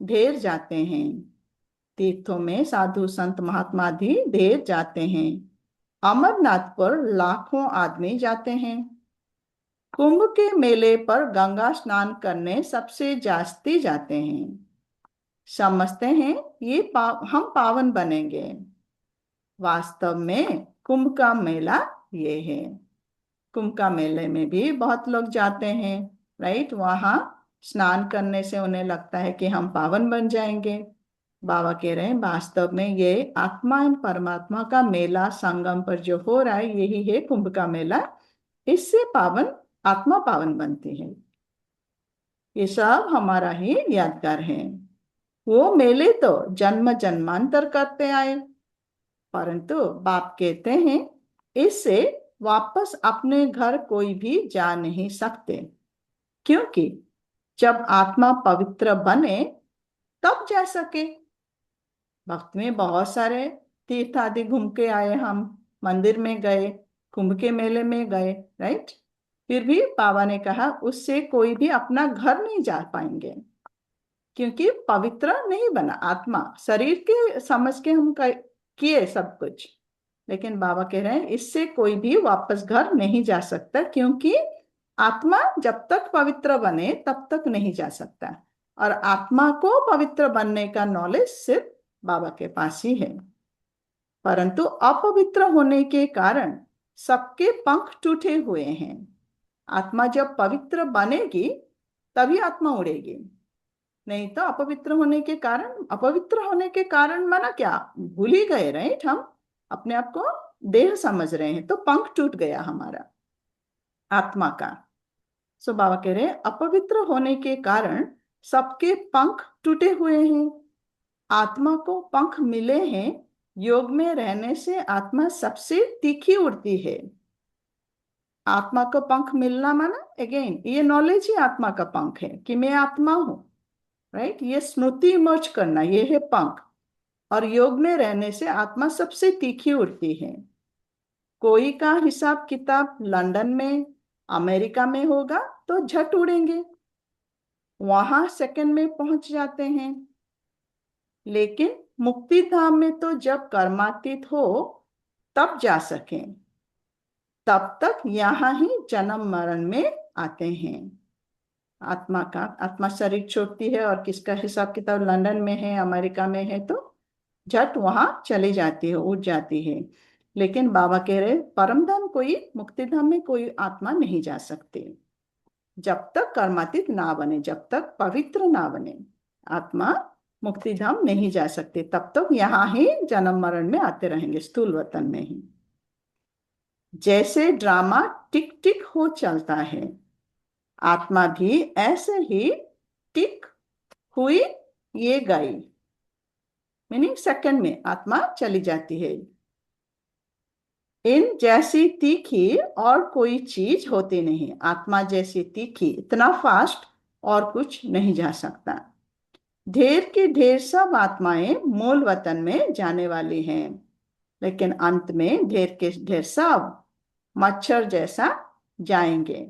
ढेर जाते हैं। तीर्थों में साधु संत महात्मा आदि ढेर जाते हैं। अमरनाथ पर लाखों आदमी जाते हैं। कुंभ के मेले पर गंगा स्नान करने सबसे जास्ती जाते हैं। समझते हैं हम पावन बनेंगे। वास्तव में कुंभ का मेला ये है। कुंभ का मेले में भी बहुत लोग जाते हैं, राइट। वहां स्नान करने से उन्हें लगता है कि हम पावन बन जाएंगे। बाबा कह रहे हैं वास्तव में ये आत्मा एवं परमात्मा का मेला संगम पर जो हो रहा है यही है कुंभ का मेला। इससे आत्मा पावन बनती है। ये सब हमारा ही यादगार है। वो मेले तो जन्म जन्मांतर करते आए, परंतु बाप कहते हैं इससे वापस अपने घर कोई भी जा नहीं सकते, क्योंकि जब आत्मा पवित्र बने तब जा सके। भक्त में बहुत सारे तीर्थ आदि घूम के आए, हम मंदिर में गए, कुंभ के मेले में गए, राइट। फिर भी बाबा ने कहा उससे कोई भी अपना घर नहीं जा पाएंगे, क्योंकि पवित्र नहीं बना आत्मा। शरीर के समझ के हम किए सब कुछ, लेकिन बाबा कह रहे हैं इससे कोई भी वापस घर नहीं जा सकता, क्योंकि आत्मा जब तक पवित्र बने तब तक नहीं जा सकता। और आत्मा को पवित्र बनने का नॉलेज सिर्फ बाबा के पास ही है। परंतु अपवित्र होने के कारण सबके पंख टूटे हुए हैं। आत्मा जब पवित्र बनेगी तभी आत्मा उड़ेगी, नहीं तो अपवित्र होने के कारण माना क्या, भूल ही गए, राइट। हम अपने आप को देह समझ रहे हैं, तो पंख टूट गया हमारा आत्मा का। सो बाबा कह रहे हैं अपवित्र होने के कारण सबके पंख टूटे हुए हैं। आत्मा को पंख मिले हैं, योग में रहने से आत्मा सबसे तीखी उड़ती है। आत्मा को पंख मिलना माना अगेन ये नॉलेज ही आत्मा का पंख है कि मैं आत्मा हूं, राइट। ये स्मृति मर्ज करना, ये है पंख। और योग में रहने से आत्मा सबसे तीखी उड़ती है। कोई का हिसाब किताब लंदन में अमेरिका में होगा तो झट उड़ेंगे, वहां सेकंड में पहुंच जाते हैं। लेकिन मुक्ति धाम में तो जब कर्मातीत हो तब जा सकें, तब तक यहाँ ही जन्म मरण में आते हैं। आत्मा शरीर छोड़ती है और किसका हिसाब किताब लंदन में है, अमेरिका में है, तो झट वहां चली जाती है, उठ जाती है। लेकिन बाबा कह रहे परम धाम कोई, मुक्ति धाम में कोई आत्मा नहीं जा सकती जब तक कर्मातीत ना बने, जब तक पवित्र ना बने आत्मा मुक्ति धाम नहीं जा सकते। तब तक यहाँ ही जन्म मरण में आते रहेंगे, स्थूल वतन में ही। जैसे ड्रामा टिक टिक हो चलता है, आत्मा भी ऐसे ही टिक हुई ये गई, मीनिंग सेकंड में आत्मा चली जाती है। इन जैसी तीखी और कोई चीज होती नहीं। आत्मा जैसी तीखी, इतना फास्ट और कुछ नहीं जा सकता। ढेर की ढेर सब आत्माएं मूल वतन में जाने वाली हैं, लेकिन अंत में ढेर के ढेर सब मच्छर जैसा जाएंगे,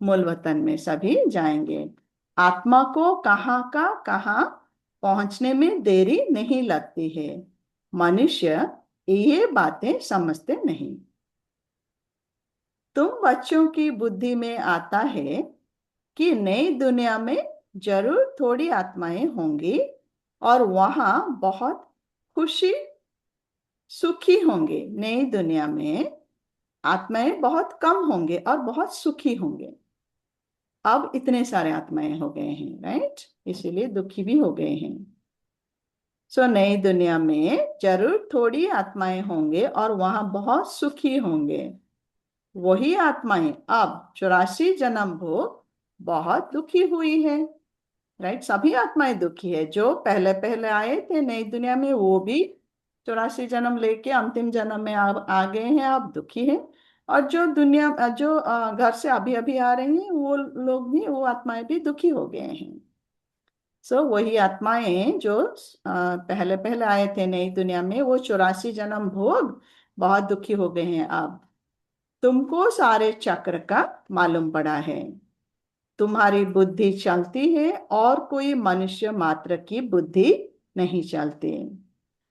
मूल वतन में सभी जाएंगे। आत्मा को कहाँ का कहाँ पहुंचने में देरी नहीं लगती है। मनुष्य ये बातें समझते नहीं। तुम बच्चों की बुद्धि में आता है कि नई दुनिया में जरूर थोड़ी आत्माएं होंगी और वहां बहुत खुशी सुखी होंगे। नई दुनिया में आत्माएं बहुत कम होंगे और बहुत सुखी होंगे। अब इतने सारे आत्माएं हो गए हैं, राइट, इसीलिए दुखी भी हो गए हैं। सो नई दुनिया में जरूर थोड़ी आत्माएं होंगे और वहां बहुत सुखी होंगे। वही आत्माएं अब 84 जन्म भोग बहुत दुखी हुई है, राइट। सभी आत्माएं दुखी है। जो पहले पहले आए थे नई दुनिया में वो भी 84 जन्म लेके अंतिम जन्म में आ गए हैं, अब दुखी है। और जो घर से अभी अभी आ रहे हैं वो लोग भी, वो आत्माएं भी दुखी हो गए हैं। सो वही आत्माएं जो पहले पहले आए थे नई दुनिया में, वो 84 जन्म भोग बहुत दुखी हो गए हैं अब। तुमको सारे चक्र का मालूम पड़ा है, तुम्हारी बुद्धि चलती है और कोई मनुष्य मात्र की बुद्धि नहीं चलती।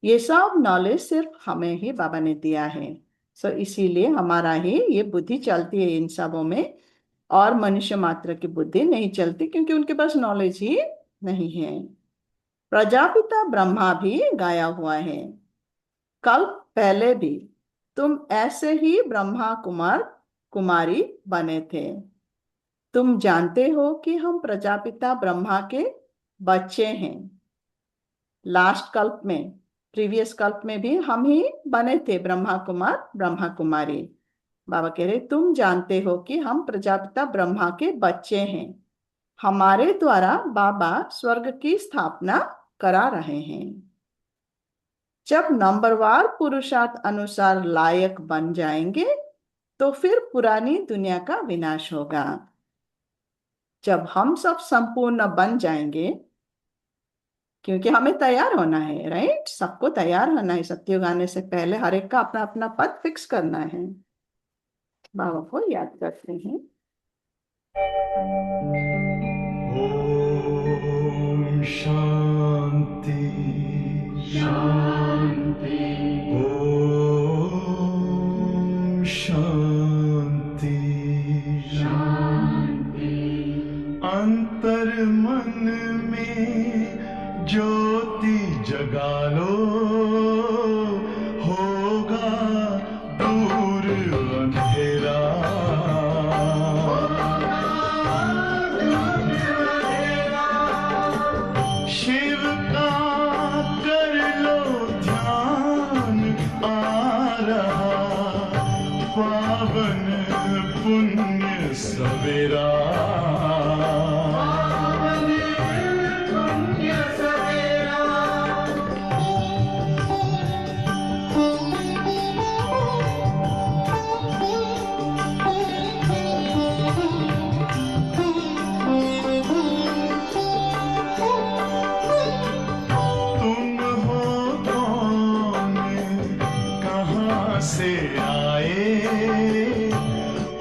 ये सब नॉलेज सिर्फ हमें ही बाबा ने दिया है। सो इसीलिए हमारा ही ये बुद्धि चलती है इन सबों में, और मनुष्य मात्र की बुद्धि नहीं चलती क्योंकि उनके पास नॉलेज ही नहीं है। प्रजापिता ब्रह्मा भी गाया हुआ है, कल पहले भी तुम ऐसे ही ब्रह्मा कुमार कुमारी बने थे। तुम जानते हो कि हम प्रजापिता ब्रह्मा के बच्चे हैं। लास्ट कल्प में, प्रीवियस कल्प में भी हम ही बने थे ब्रह्मा कुमार ब्रह्मा कुमारी। बाबा कह रहे तुम जानते हो कि हम प्रजापिता ब्रह्मा के बच्चे हैं। हमारे द्वारा बाबा स्वर्ग की स्थापना करा रहे हैं। जब नंबरवार पुरुषार्थ अनुसार लायक बन जाएंगे तो फिर पुरानी दुनिया का विनाश होगा। जब हम सब संपूर्ण बन जाएंगे, क्योंकि हमें तैयार होना है, राइट, सबको तैयार होना है। सत्युग आने से पहले हर एक का अपना अपना पद फिक्स करना है। बाबा को याद करते हैं। ओम शांति शांति, ओम शांति शांति। अंतर मन में ज्योति जगा लो, होगा दूर अंधेरा। शिव का कर लो ध्यान, आ रहा पावन पुण्य सवेरा। से आए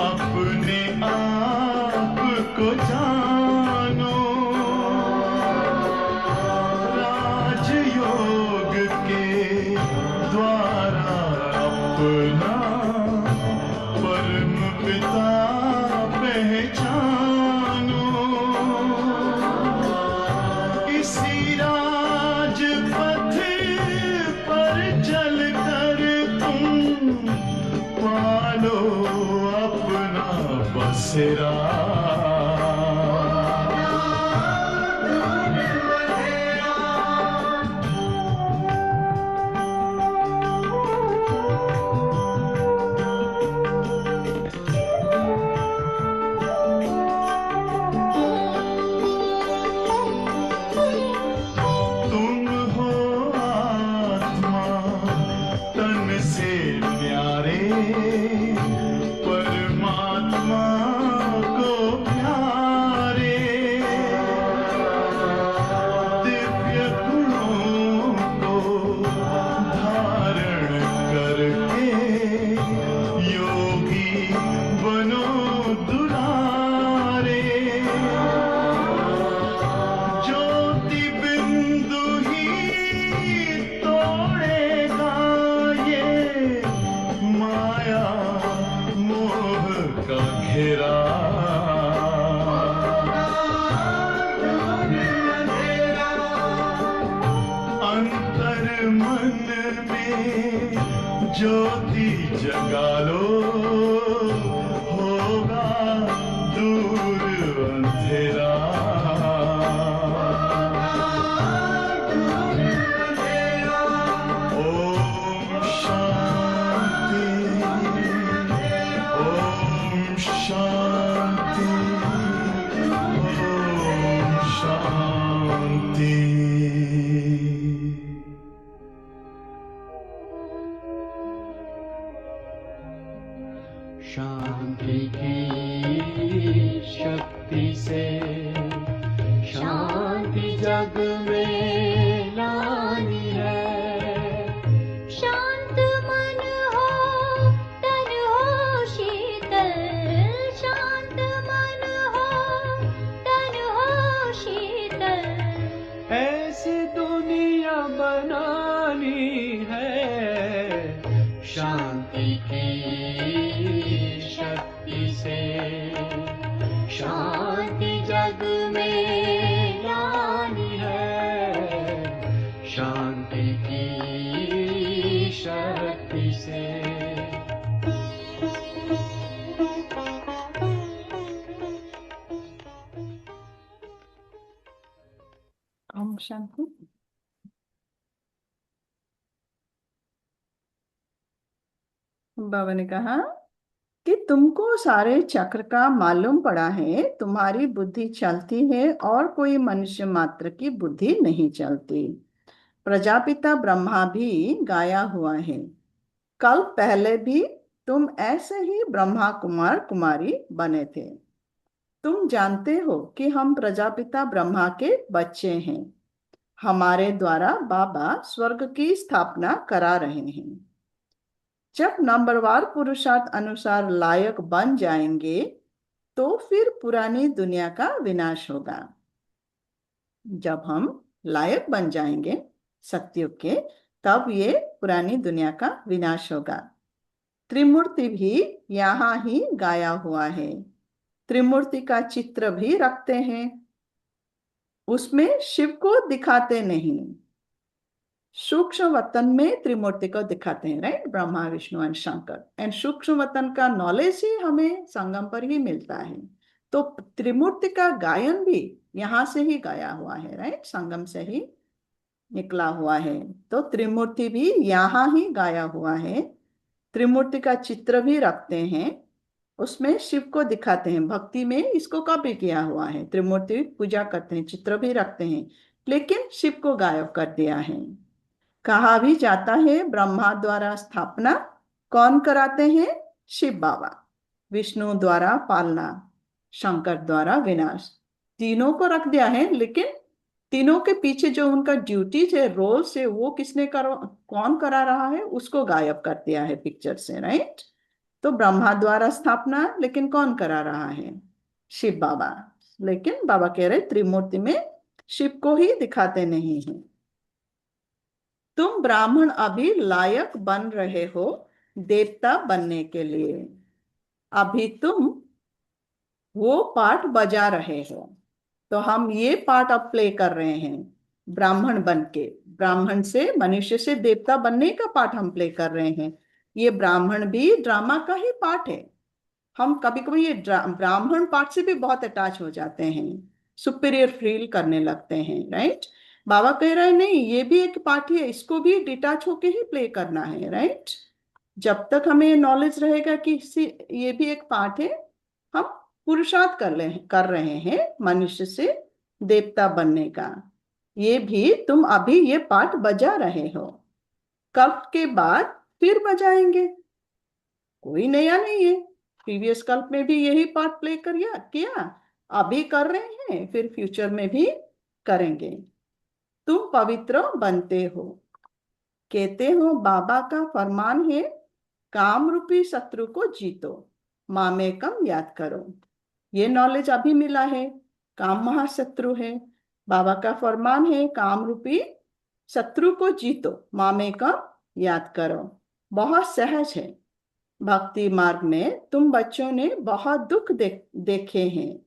अपने आप लो अपना बसेरा। तुम हो आत्मा तन से प्यारे, परमात्मा को प्यारे। दिव्य गुणों को धारण करके योगी बनो दुलारे। ज्योति बिंदु ही तोड़ेगा ये माया मोह का घेरा। अंतर मन में ज्योति जगा लो, होगा दूर अंधेरा। ओम शांति, ओम शांति, ओम शांति। शांति की शक्ति से शांति जग में लानी है। शांत मन हो तन हो शीतल, शांत मन हो तन हो शीतल। ऐसी दुनिया बनानी है। शांति की शक्ति से शांति जग में लानी है। शांति की शक्ति से। ओम शांति। बाबा ने कहा कि तुमको सारे चक्र का मालूम पड़ा है, तुम्हारी बुद्धि चलती है और कोई मनुष्य मात्र की बुद्धि नहीं चलती। प्रजापिता ब्रह्मा भी गाया हुआ है। कल पहले भी तुम ऐसे ही ब्रह्मा कुमार कुमारी बने थे। तुम जानते हो कि हम प्रजापिता ब्रह्मा के बच्चे हैं। हमारे द्वारा बाबा स्वर्ग की स्थापना करा रहे हैं। जब नंबरवार पुरुषार्थ अनुसार लायक बन जाएंगे तो फिर पुरानी दुनिया का विनाश होगा। जब हम लायक बन जाएंगे सत्युग के, तब ये पुरानी दुनिया का विनाश होगा। त्रिमूर्ति भी यहाँ ही गाया हुआ है। त्रिमूर्ति का चित्र भी रखते हैं। उसमें शिव को दिखाते नहीं, सूक्ष्म वतन में त्रिमूर्ति को दिखाते हैं, right? Brahma Vishnu and Shankar. And सूक्ष्म वतन का नॉलेज ही हमें संगम पर ही मिलता है। तो त्रिमूर्ति का गायन भी यहाँ से ही गाया हुआ है, राइट? संगम से ही निकला हुआ है। तो त्रिमूर्ति भी यहाँ ही गाया हुआ है। त्रिमूर्ति का चित्र भी रखते हैं, उसमें शिव को दिखाते हैं। भक्ति में इसको कॉपी किया हुआ है। त्रिमूर्ति पूजा करते हैं, चित्र भी रखते हैं, लेकिन शिव को गायब कर दिया है। कहा भी जाता है ब्रह्मा द्वारा स्थापना कौन कराते हैं? शिव बाबा। विष्णु द्वारा पालना, शंकर द्वारा विनाश। तीनों को रख दिया है, लेकिन तीनों के पीछे जो उनका ड्यूटी है, रोल से, वो किसने कौन करा रहा है, उसको गायब कर दिया है पिक्चर से, राइट? तो ब्रह्मा द्वारा स्थापना, लेकिन कौन करा रहा है? शिव बाबा। लेकिन बाबा कह रहे त्रिमूर्ति में शिव को ही दिखाते नहीं हैं। तुम ब्राह्मण अभी लायक बन रहे हो देवता बनने के लिए। अभी तुम वो पार्ट बजा रहे हो। तो हम ये पार्ट अब प्ले कर रहे हैं, ब्राह्मण बन के। ब्राह्मण से, मनुष्य से देवता बनने का पार्ट हम प्ले कर रहे हैं। ये ब्राह्मण भी ड्रामा का ही पार्ट है। हम कभी कभी ये ब्राह्मण पार्ट से भी बहुत अटैच हो जाते हैं, सुपीरियर फील करने लगते हैं, राइट। बाबा कह रहे हैं नहीं, ये भी एक पार्ट ही है, इसको भी डिटैच होके ही प्ले करना है, राइट। जब तक हमें नॉलेज रहेगा कि ये भी एक पार्ट है, हम पुरुषार्थ कर रहे हैं मनुष्य से देवता बनने का। ये भी तुम अभी ये पार्ट बजा रहे हो, कल्प के बाद फिर बजाएंगे, कोई नया नहीं है। प्रीवियस कल्प में भी यही पार्ट प्ले किया, अभी कर रहे हैं, फिर फ्यूचर में भी करेंगे। तुम पवित्र बनते हो। कहते हो बाबा का फरमान है, काम रूपी शत्रु को जीतो, मामेकम याद करो। ये नॉलेज अभी मिला है, काम महाशत्रु है। बाबा का फरमान है, काम रूपी शत्रु को जीतो, मामेकम याद करो। बहुत सहज है। भक्ति मार्ग में तुम बच्चों ने बहुत दुख देखे हैं,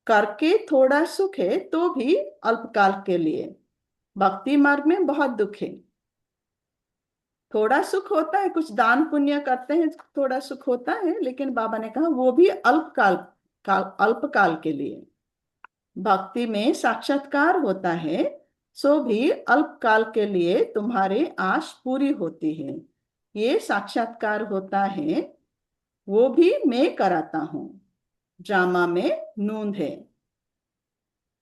करके थोड़ा सुख है तो भी अल्पकाल के लिए। भक्ति मार्ग में बहुत दुख है, थोड़ा सुख होता है, कुछ दान पुण्य करते हैं थोड़ा सुख होता है, लेकिन बाबा ने कहा वो भी अल्पकाल के लिए। भक्ति में साक्षात्कार होता है, सो भी अल्पकाल के लिए तुम्हारी आश पूरी होती है। ये साक्षात्कार होता है, वो भी मैं कराता हूं। ड्रामा में नूंद है,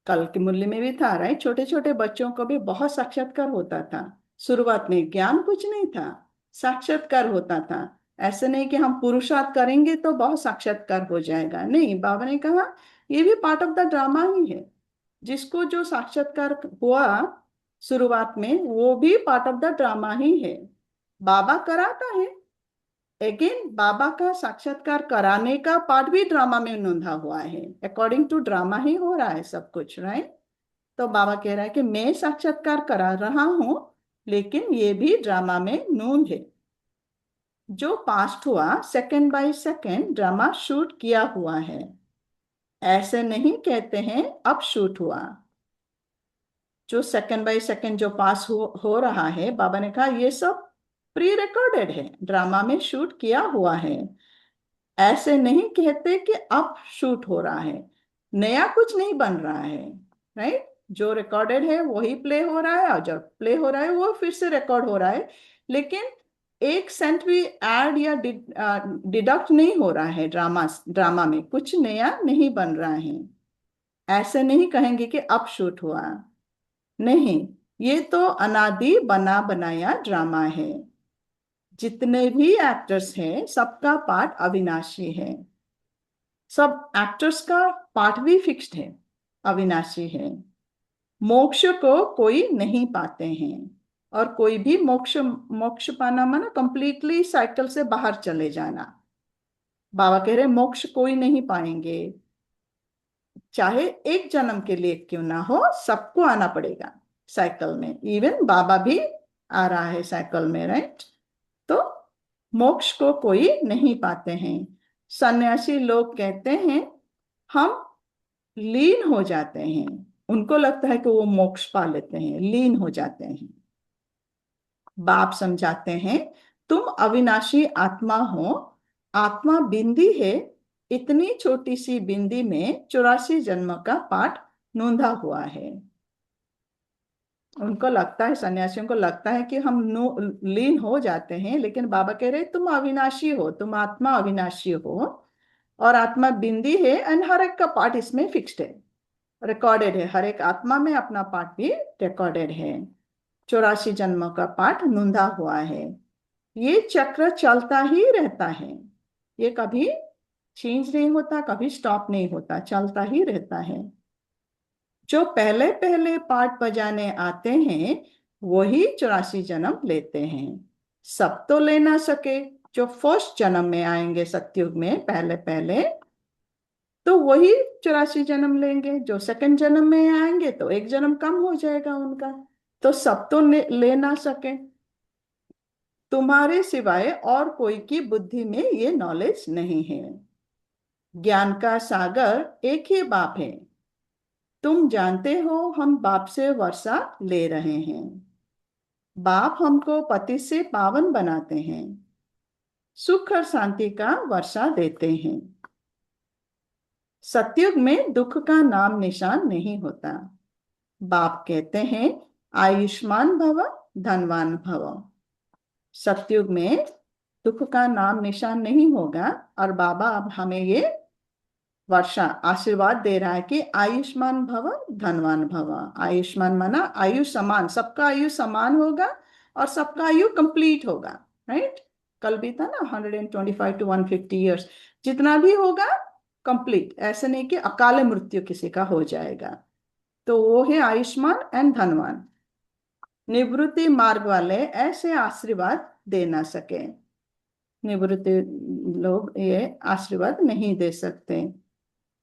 कल के मूल्य में भी था, राइट। छोटे छोटे बच्चों को भी बहुत साक्षात्कार होता था। शुरुआत में ज्ञान कुछ नहीं था, साक्षात्कार होता था। ऐसे नहीं कि हम पुरुषार्थ करेंगे तो बहुत साक्षात्कार हो जाएगा, नहीं। बाबा ने कहा ये भी पार्ट ऑफ द ड्रामा ही है। जिसको जो साक्षात्कार हुआ शुरुआत में, वो भी पार्ट ऑफ द ड्रामा ही है। बाबा कराता है, अगेन बाबा का साक्षात्कार कराने का पार्ट भी ड्रामा में नोंधा हुआ है। अकॉर्डिंग टू ड्रामा ही हो रहा है सब कुछ, राइट। तो बाबा कह रहा है कि मैं साक्षात्कार करा रहा हूं, लेकिन ये भी ड्रामा में नोंद है। जो पास्ट हुआ second by second drama shoot किया हुआ है। ऐसे नहीं कहते हैं अब शूट हुआ। जो सेकंड बाय सेकंड जो पास हो रहा है, बाबा ने कहा ये सब प्री रिकॉर्डेड है, ड्रामा में शूट किया हुआ है। ऐसे नहीं कहते कि अब शूट हो रहा है, नया कुछ नहीं बन रहा है, राइट। जो रिकॉर्डेड है वही प्ले हो रहा है, और जो प्ले हो रहा है वो फिर से रिकॉर्ड हो रहा है, लेकिन एक सेंट भी ऐड या डिडक्ट नहीं हो रहा है। ड्रामा में कुछ नया नहीं बन रहा है। ऐसे नहीं कहेंगे कि अब शूट हुआ, नहीं। ये तो अनादि बना बनाया ड्रामा है। जितने भी एक्टर्स हैं सबका पार्ट अविनाशी है। सब एक्टर्स का पार्ट भी फिक्स्ड है, अविनाशी है। मोक्ष को कोई नहीं पाते हैं, और कोई भी मोक्ष पाना माना कंप्लीटली साइकिल से बाहर चले जाना। बाबा कह रहे मोक्ष कोई नहीं पाएंगे, चाहे एक जन्म के लिए क्यों ना हो, सबको आना पड़ेगा साइकिल में। इवन बाबा भी आ रहा है साइकिल में, राइट। तो मोक्ष को कोई नहीं पाते हैं। सन्यासी लोग कहते हैं हम लीन हो जाते हैं, उनको लगता है कि वो मोक्ष पा लेते हैं, लीन हो जाते हैं। बाप समझाते हैं तुम अविनाशी आत्मा हो, आत्मा बिंदी है। इतनी छोटी सी बिंदी में 84 जन्म का पाठ नोंधा हुआ है। उनको लगता है, सन्यासियों को लगता है कि हम लीन हो जाते हैं, लेकिन बाबा कह रहे तुम अविनाशी हो, तुम आत्मा अविनाशी हो, और आत्मा बिंदी है, एंड हर एक का पार्ट इसमें फिक्स्ड है, रिकॉर्डेड है। हर एक आत्मा में अपना पार्ट भी रिकॉर्डेड है। 84 जन्मों का पाठ नोंधा हुआ है। ये चक्र चलता ही रहता है, ये कभी चेंज नहीं होता, कभी स्टॉप नहीं होता, चलता ही रहता है। जो पहले पहले पार्ट बजाने आते हैं वही 84 जन्म लेते हैं। सब तो ले ना सके, जो फर्स्ट जन्म में आएंगे सतयुग में पहले पहले, तो वही 84 जन्म लेंगे। जो सेकंड जन्म में आएंगे तो एक जन्म कम हो जाएगा उनका, तो सब तो ले ना सके। तुम्हारे सिवाय और कोई की बुद्धि में ये नॉलेज नहीं है। ज्ञान का सागर एक ही बाप है। तुम जानते हो हम बाप से वर्षा ले रहे हैं। बाप हमको पति से पावन बनाते हैं। सुख और शांति का वर्षा देते हैं। सतयुग में दुख का नाम निशान नहीं होता। बाप कहते हैं आयुष्मान भव, धनवान भव। सतयुग में दुख का नाम निशान नहीं होगा और बाबा अब हमें ये वर्षा आशीर्वाद दे रहा है कि आयुष्मान भव, धनवान भव। आयुष्मान माना आयु समान, सबका आयु समान होगा और सबका आयु कंप्लीट होगा। राइट, कल भी था ना 125 to 150 ईयर्स, जितना भी होगा कंप्लीट। ऐसे नहीं कि अकाल मृत्यु किसी का हो जाएगा। तो वो है आयुष्मान एंड धनवान। निवृत्ति मार्ग वाले ऐसे आशीर्वाद दे ना सके। निवृत्ति लोग ये आशीर्वाद नहीं दे सकते।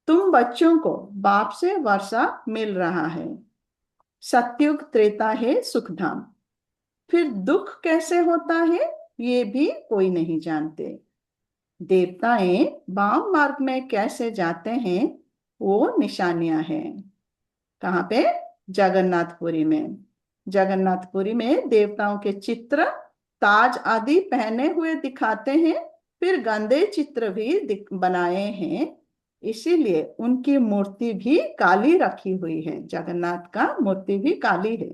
तुम बच्चों को बाप से वर्षा मिल रहा है। सतयुग त्रेता है सुखधाम। फिर दुख कैसे होता है ये भी कोई नहीं जानते। देवताएं वाम मार्ग में कैसे जाते हैं वो निशानियां हैं। कहाँ पे? जगन्नाथपुरी में। जगन्नाथपुरी में देवताओं के चित्र ताज आदि पहने हुए दिखाते हैं, फिर गंदे चित्र भी बनाए हैं, इसीलिए उनकी मूर्ति भी काली रखी हुई है। जगन्नाथ का मूर्ति भी काली है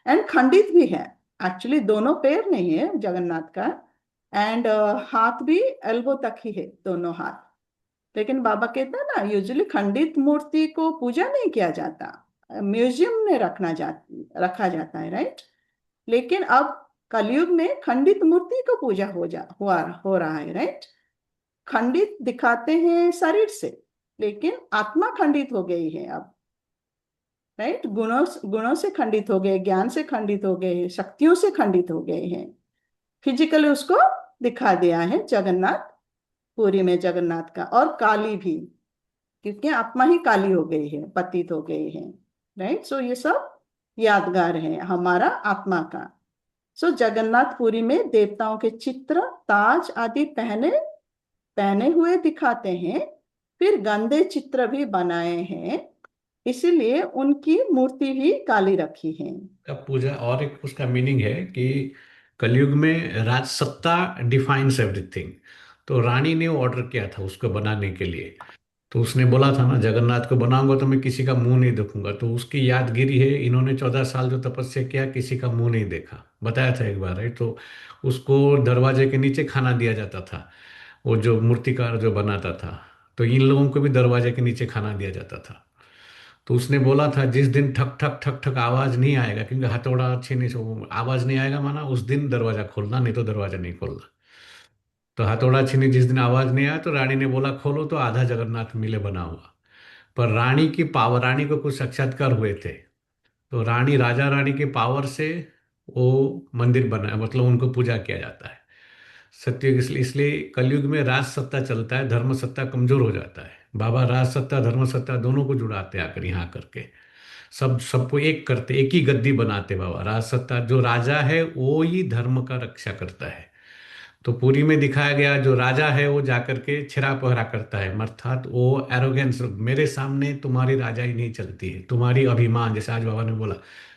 एंड खंडित भी है। एक्चुअली दोनों पैर नहीं है जगन्नाथ का, एंड हाथ भी एल्बो तक ही है, दोनों हाथ। लेकिन बाबा कहते हैं ना, यूजुअली खंडित मूर्ति को पूजा नहीं किया जाता, म्यूजियम में रखा जाता है। राइट, लेकिन अब कलयुग में खंडित मूर्ति को पूजा हो रहा है। राइट, खंडित दिखाते हैं शरीर से, लेकिन आत्मा खंडित हो गई है अब। राइट, गुणों से खंडित हो गए, ज्ञान से खंडित हो गए, शक्तियों से खंडित हो गए हैं। फिजिकली उसको दिखा दिया है जगन्नाथ पुरी में, जगन्नाथ का। और काली भी, क्योंकि आत्मा ही काली हो गई है, पतित हो गई है। राइट, सो ये सब यादगार है हमारा आत्मा का। सो जगन्नाथपुरी में देवताओं के चित्र ताज आदि पहने हुए दिखाते हैं, फिर गंदे चित्र भी बनाए हैं, इसीलिए उनकी मूर्ति भी काली रखी है। का पूजा और एक उसका मीनिंग है कि कलयुग में राज सत्ता डिफाइंस एवरीथिंग। तो रानी ने ऑर्डर किया था उसको बनाने के लिए। तो उसने बोला था ना, जगन्नाथ को बनाऊंगा तो मैं किसी का मुंह नहीं देखूंगा। तो उसकी यादगिरी है, इन्होंने 14 साल जो तपस्या किया किसी का मुंह नहीं देखा, बताया था एक बार है। तो उसको दरवाजे के नीचे खाना दिया जाता था, वो जो मूर्तिकार जो बनाता था। तो इन लोगों को भी दरवाजे के नीचे खाना दिया जाता था। तो उसने बोला था जिस दिन ठक ठक ठक ठक आवाज नहीं आएगा, क्योंकि हथौड़ा छीने से वो आवाज नहीं आएगा माना, उस दिन दरवाजा खोलना, नहीं तो दरवाजा नहीं खोलना। तो हथौड़ा छीने जिस दिन आवाज नहीं आया तो रानी ने बोला खोलो, तो आधा जगन्नाथ मिले बना हुआ। पर रानी की पावर, रानी को कुछ साक्षात्कार हुए थे, तो रानी, राजा रानी के पावर से वो मंदिर बना, मतलब उनको पूजा किया जाता है। सत्युग इसलिए इसलिए कलयुग में राज सत्ता चलता है, धर्म सत्ता कमजोर हो जाता है। बाबा राज सत्ता धर्म सत्ता दोनों को जुड़ाते आकर यहाँ करके, सबको एक करते, एक ही गद्दी बनाते। बाबा राज सत्ता, जो राजा है वो ही धर्म का रक्षा करता है। तो पूरी में दिखाया गया जो राजा है वो जाकर के छिरा पहरा करता है, अर्थात वो एरोगेंस, मेरे सामने तुम्हारी राजाई नहीं चलती है, तुम्हारी अभिमान, जैसे आज बाबा ने बोला,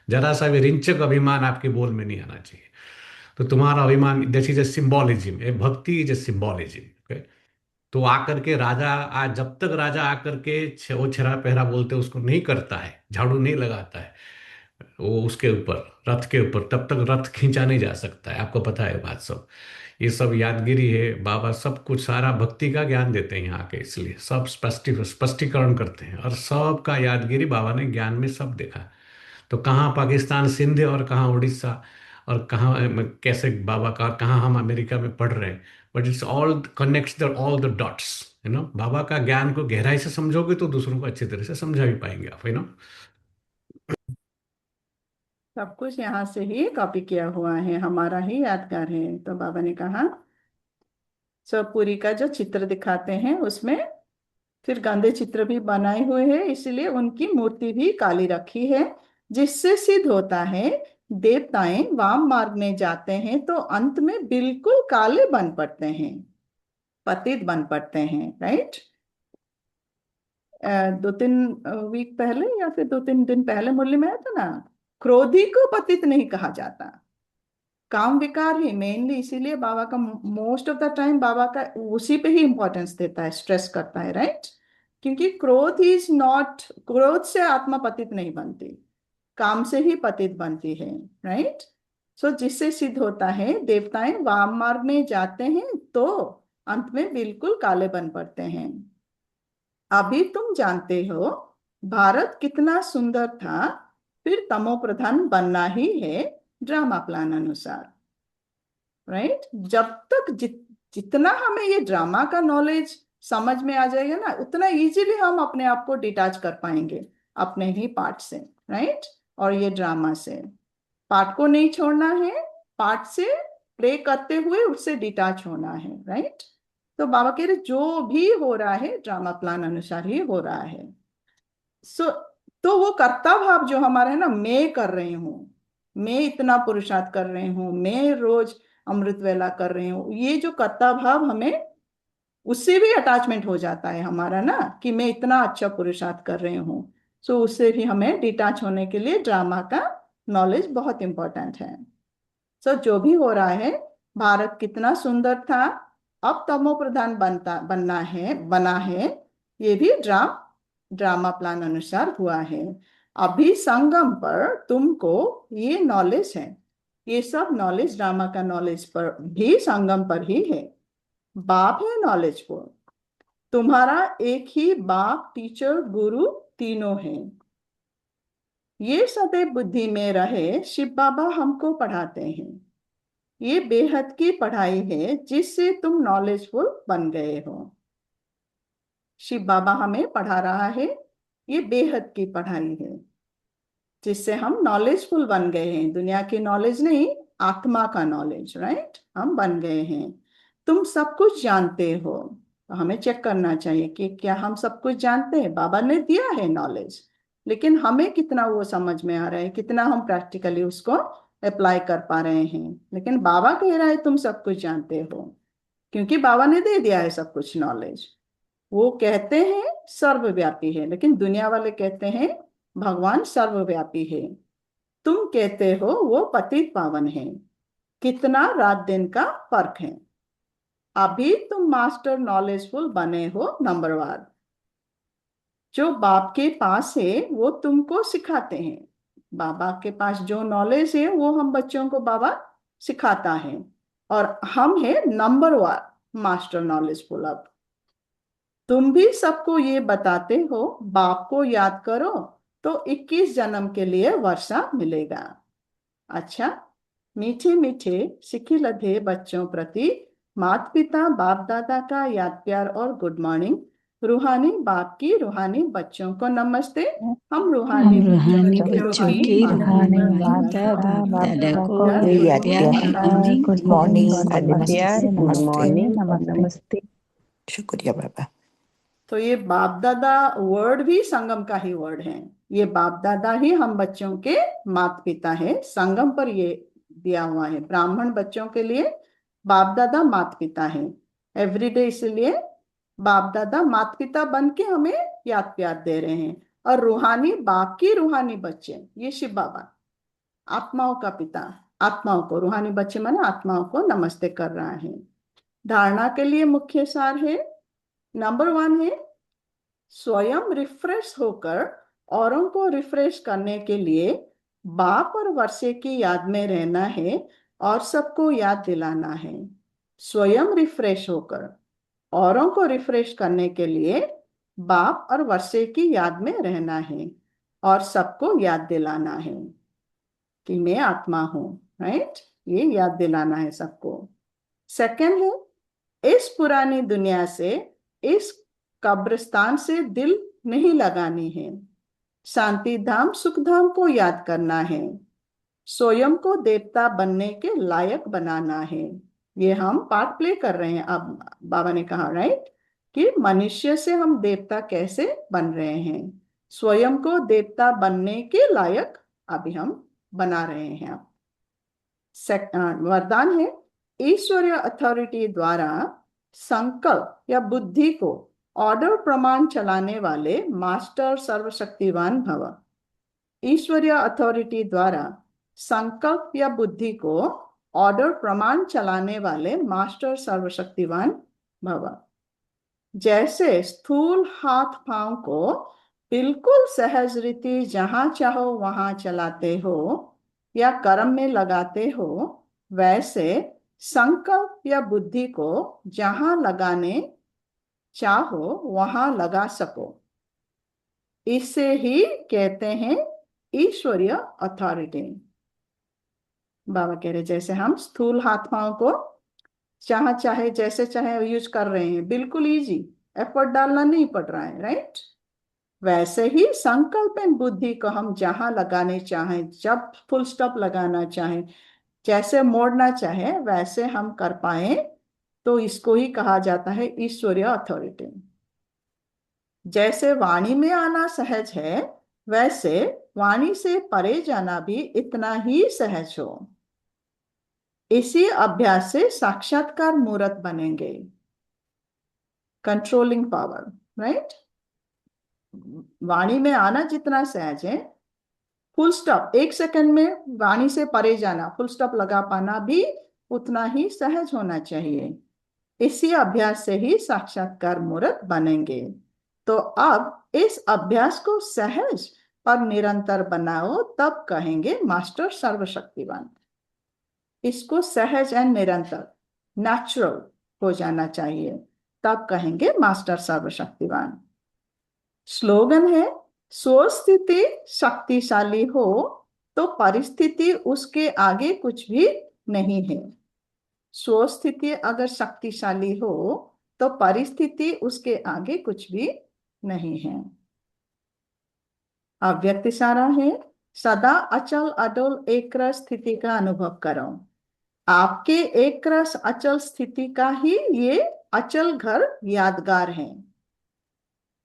जरा सा भी रिंचक अभिमान आपके बोल में नहीं आना चाहिए। तो तुम्हारा अभिमान, दिस इज ए सिंबोलिज्म, ए भक्ति इज ए सिंबोलिज्म। तो आकर के राजा, आज जब तक राजा आकर के वो छेरा पहरा बोलते उसको नहीं करता है, झाड़ू नहीं लगाता है वो उसके ऊपर, रथ के ऊपर, तब तक रथ खींचा नहीं जा सकता है। आपको पता है बात सब, ये सब यादगिरी है। बाबा सब कुछ सारा भक्ति का ज्ञान देते हैं यहाँ के, इसलिए सब स्पष्टीकरण करते हैं, और सबका यादगिरी बाबा ने ज्ञान में सब देखा। तो कहाँ पाकिस्तान सिंध और कहाँ उड़ीसा और कहाँ कैसे बाबा का, कहाँ हम अमेरिका में पढ़ रहे हैं, but it's all connects the all the dots. बाबा का ज्ञान को गहराई से समझोगे तो दूसरों को अच्छी तरह से समझा भी पाएंगे आप। सब कुछ यहाँ से ही कॉपी किया हुआ है, हमारा ही यादगार है। तो बाबा ने कहा सब पुरी का जो चित्र दिखाते हैं उसमें फिर गंदे चित्र भी बनाए हुए हैं, इसीलिए उनकी मूर्ति भी काली रखी है, जिससे सिद्ध होता है देवताएं वाम मार्ग में जाते हैं तो अंत में बिल्कुल काले बन पड़ते हैं, पतित बन पड़ते हैं। राइट, 2-3 वीक पहले या फिर 2-3 दिन पहले मुरली में आया था ना, क्रोधी को पतित नहीं कहा जाता, काम विकार ही मेनली, इसीलिए बाबा का मोस्ट ऑफ द टाइम बाबा का उसी पे ही इंपॉर्टेंस देता है, स्ट्रेस करता है, राइट। क्योंकि क्रोध इज नॉट, क्रोध से आत्मा पतित नहीं बनती, काम से ही पतित बनती है, राइट। सो जिससे सिद्ध होता है देवताएं वाम मार्ग में जाते हैं तो अंत में बिल्कुल काले बन पड़ते हैं। अभी तुम जानते हो भारत कितना सुंदर था, फिर तमो प्रधान बनना ही है ड्रामा प्लान अनुसार, राइट। जब तक जितना हमें ये ड्रामा का नॉलेज समझ में आ जाएगा ना, उतना इजीली हम अपने आप को डिटैच कर पाएंगे अपने ही पार्ट से, राइट। और ये ड्रामा से पार्ट को नहीं छोड़ना है, पार्ट से प्ले करते हुए उससे डिटैच होना है, राइट। तो बाबा कह रहे जो भी हो रहा है ड्रामा प्लान अनुसार ही हो रहा है। तो वो कर्ता भाव जो हमारा है ना, मैं कर रही हूँ, मैं इतना पुरुषार्थ कर रही हूँ, मैं रोज अमृत वेला कर रही हूँ, ये जो कर्ता भाव हमें उससे भी अटैचमेंट हो जाता है हमारा ना, कि मैं इतना अच्छा पुरुषार्थ कर रही हूँ। सो उससे भी हमें डिटैच होने के लिए ड्रामा का नॉलेज बहुत इंपॉर्टेंट है। सो जो भी हो रहा है, भारत कितना सुंदर था, अब तमो प्रधान बना है, ये भी ड्रामा प्लान अनुसार हुआ है। अभी संगम पर तुमको ये नॉलेज है, ये सब नॉलेज ड्रामा का नॉलेज पर भी संगम पर ही है। बाप है नॉलेजफुल, तुम्हारा एक ही बाप, टीचर, गुरु तीनों हैं। ये सदैव बुद्धि में रहे, शिव बाबा हमको पढ़ाते हैं। ये बेहद की पढ़ाई है जिससे तुम नॉलेजफुल बन गए हो। शिव बाबा हमें पढ़ा रहा है, ये बेहद की पढ़ाई है जिससे हम नॉलेजफुल बन गए हैं। दुनिया की नॉलेज नहीं, आत्मा का नॉलेज, राइट, हम बन गए हैं। तुम सब कुछ जानते हो, तो हमें चेक करना चाहिए कि क्या हम सब कुछ जानते हैं। बाबा ने दिया है नॉलेज, लेकिन हमें कितना वो समझ में आ रहा है, कितना हम प्रैक्टिकली उसको अप्लाई कर पा रहे हैं। लेकिन बाबा कह रहा है तुम सब कुछ जानते हो, क्योंकि बाबा ने दे दिया है सब कुछ नॉलेज। वो कहते हैं सर्वव्यापी है, लेकिन दुनिया वाले कहते हैं भगवान सर्वव्यापी है। तुम कहते हो वो पतित पावन है। कितना रात दिन का फर्क है। अभी तुम मास्टर नॉलेजफुल बने हो, नंबर 1। जो बाप के पास है वो तुमको सिखाते हैं। बाबा के पास जो नॉलेज है वो हम बच्चों को बाबा सिखाता है, और हम है नंबर 1 मास्टर नॉलेजफुल। अब तुम भी सबको ये बताते हो बाप को याद करो तो 21 जन्म के लिए वर्षा मिलेगा। अच्छा, मीठे मीठे सिखी लधे बच्चों प्रति माता पिता बाप दादा का याद प्यार और गुड मॉर्निंग। रूहानी बाप की रूहानी बच्चों को नमस्ते। हम रूहानी बच्चों की रूहानी माता बाप दादा को याद प्यार गुड मॉर्निंग गुड मॉर्निंग। नमस्ते। शुक्रिया बाबा। तो ये बाप दादा वर्ड भी संगम का ही वर्ड है। ये बाप दादा ही हम बच्चों के माता पिता है। संगम पर ये दिया हुआ है, ब्राह्मण बच्चों के लिए बाप दादा माता पिता है एवरीडे। इसलिए बाप दादा माता पिता बन के हमें याद प्यार दे रहे हैं। और रूहानी बाप की रूहानी बच्चे, ये शिव बाबा आत्माओं का पिता, आत्माओं को, रूहानी बच्चे माने आत्माओं को नमस्ते कर रहा है। धारणा के लिए मुख्य सार है, नंबर 1 है स्वयं रिफ्रेश होकर औरों को रिफ्रेश करने के लिए बाप और वर्षे की याद में रहना है और सबको याद दिलाना है। स्वयं रिफ्रेश होकर औरों को रिफ्रेश करने के लिए बाप और वर्षे की याद में रहना है और सबको याद दिलाना है कि मैं आत्मा हूं, राइट। ये याद दिलाना है सबको। सेकंड है इस पुरानी दुनिया से, इस कब्रिस्तान से दिल नहीं लगानी है। शांति धाम सुख धाम को याद करना है। स्वयं को देवता बनने के लायक बनाना है। ये हम पार्ट प्ले कर रहे हैं। अब बाबा ने कहा, राइट, कि मनुष्य से हम देवता कैसे बन रहे हैं। स्वयं को देवता बनने के लायक अभी हम बना रहे हैं। वरदान है ईश्वरीय अथॉरिटी द्वारा संकल्प या बुद्धि को ऑर्डर प्रमाण चलाने वाले मास्टर सर्वशक्तिवान भव। ईश्वरीय अथॉरिटी द्वारा संकल्प या बुद्धि को ऑर्डर प्रमाण चलाने वाले मास्टर सर्वशक्तिवान भव। जैसे स्थूल हाथ पांव को बिल्कुल सहज रीति जहां चाहो वहां चलाते हो या कर्म में लगाते हो, वैसे संकल्प या बुद्धि को जहां लगाने चाहो वहां लगा सको। इसे ही कहते हैं ईश्वरीय अथॉरिटी। बाबा कह रहे जैसे हम स्थूल हाथ पांव को जहां चाहे जैसे चाहे यूज कर रहे हैं, बिल्कुल इजी, एफर्ट डालना नहीं पड़ रहा है, राइट। वैसे ही संकल्प एंड बुद्धि को हम जहां लगाने चाहें, जब फुल स्टॉप लगाना चाहें, जैसे मोड़ना चाहे वैसे हम कर पाए, तो इसको ही कहा जाता है ईश्वरीय अथॉरिटी। जैसे वाणी में आना सहज है, वैसे वाणी से परे जाना भी इतना ही सहज हो। इसी अभ्यास से साक्षात्कार मूर्त बनेंगे, कंट्रोलिंग पावर, राइट। वाणी में आना जितना सहज है, फुल स्टॉप 1 सेकंड में वाणी से परे जाना, फुल स्टॉप लगा पाना भी उतना ही सहज होना चाहिए। इसी अभ्यास से ही साक्षात्कार मूर्त बनेंगे। तो अब इस अभ्यास को सहज और निरंतर बनाओ, तब कहेंगे मास्टर सर्वशक्तिवान। इसको सहज एंड निरंतर, नेचुरल हो जाना चाहिए, तब कहेंगे मास्टर सर्वशक्तिवान। स्लोगन है, स्वस्थिति शक्तिशाली हो तो परिस्थिति उसके आगे कुछ भी नहीं है। स्वस्थिति अगर शक्तिशाली हो तो परिस्थिति उसके आगे कुछ भी नहीं है। अव्यक्त इशारा है, सदा अचल अडोल एक रस स्थिति का अनुभव करो। आपके एक रस अचल स्थिति का ही ये अचल घर यादगार है।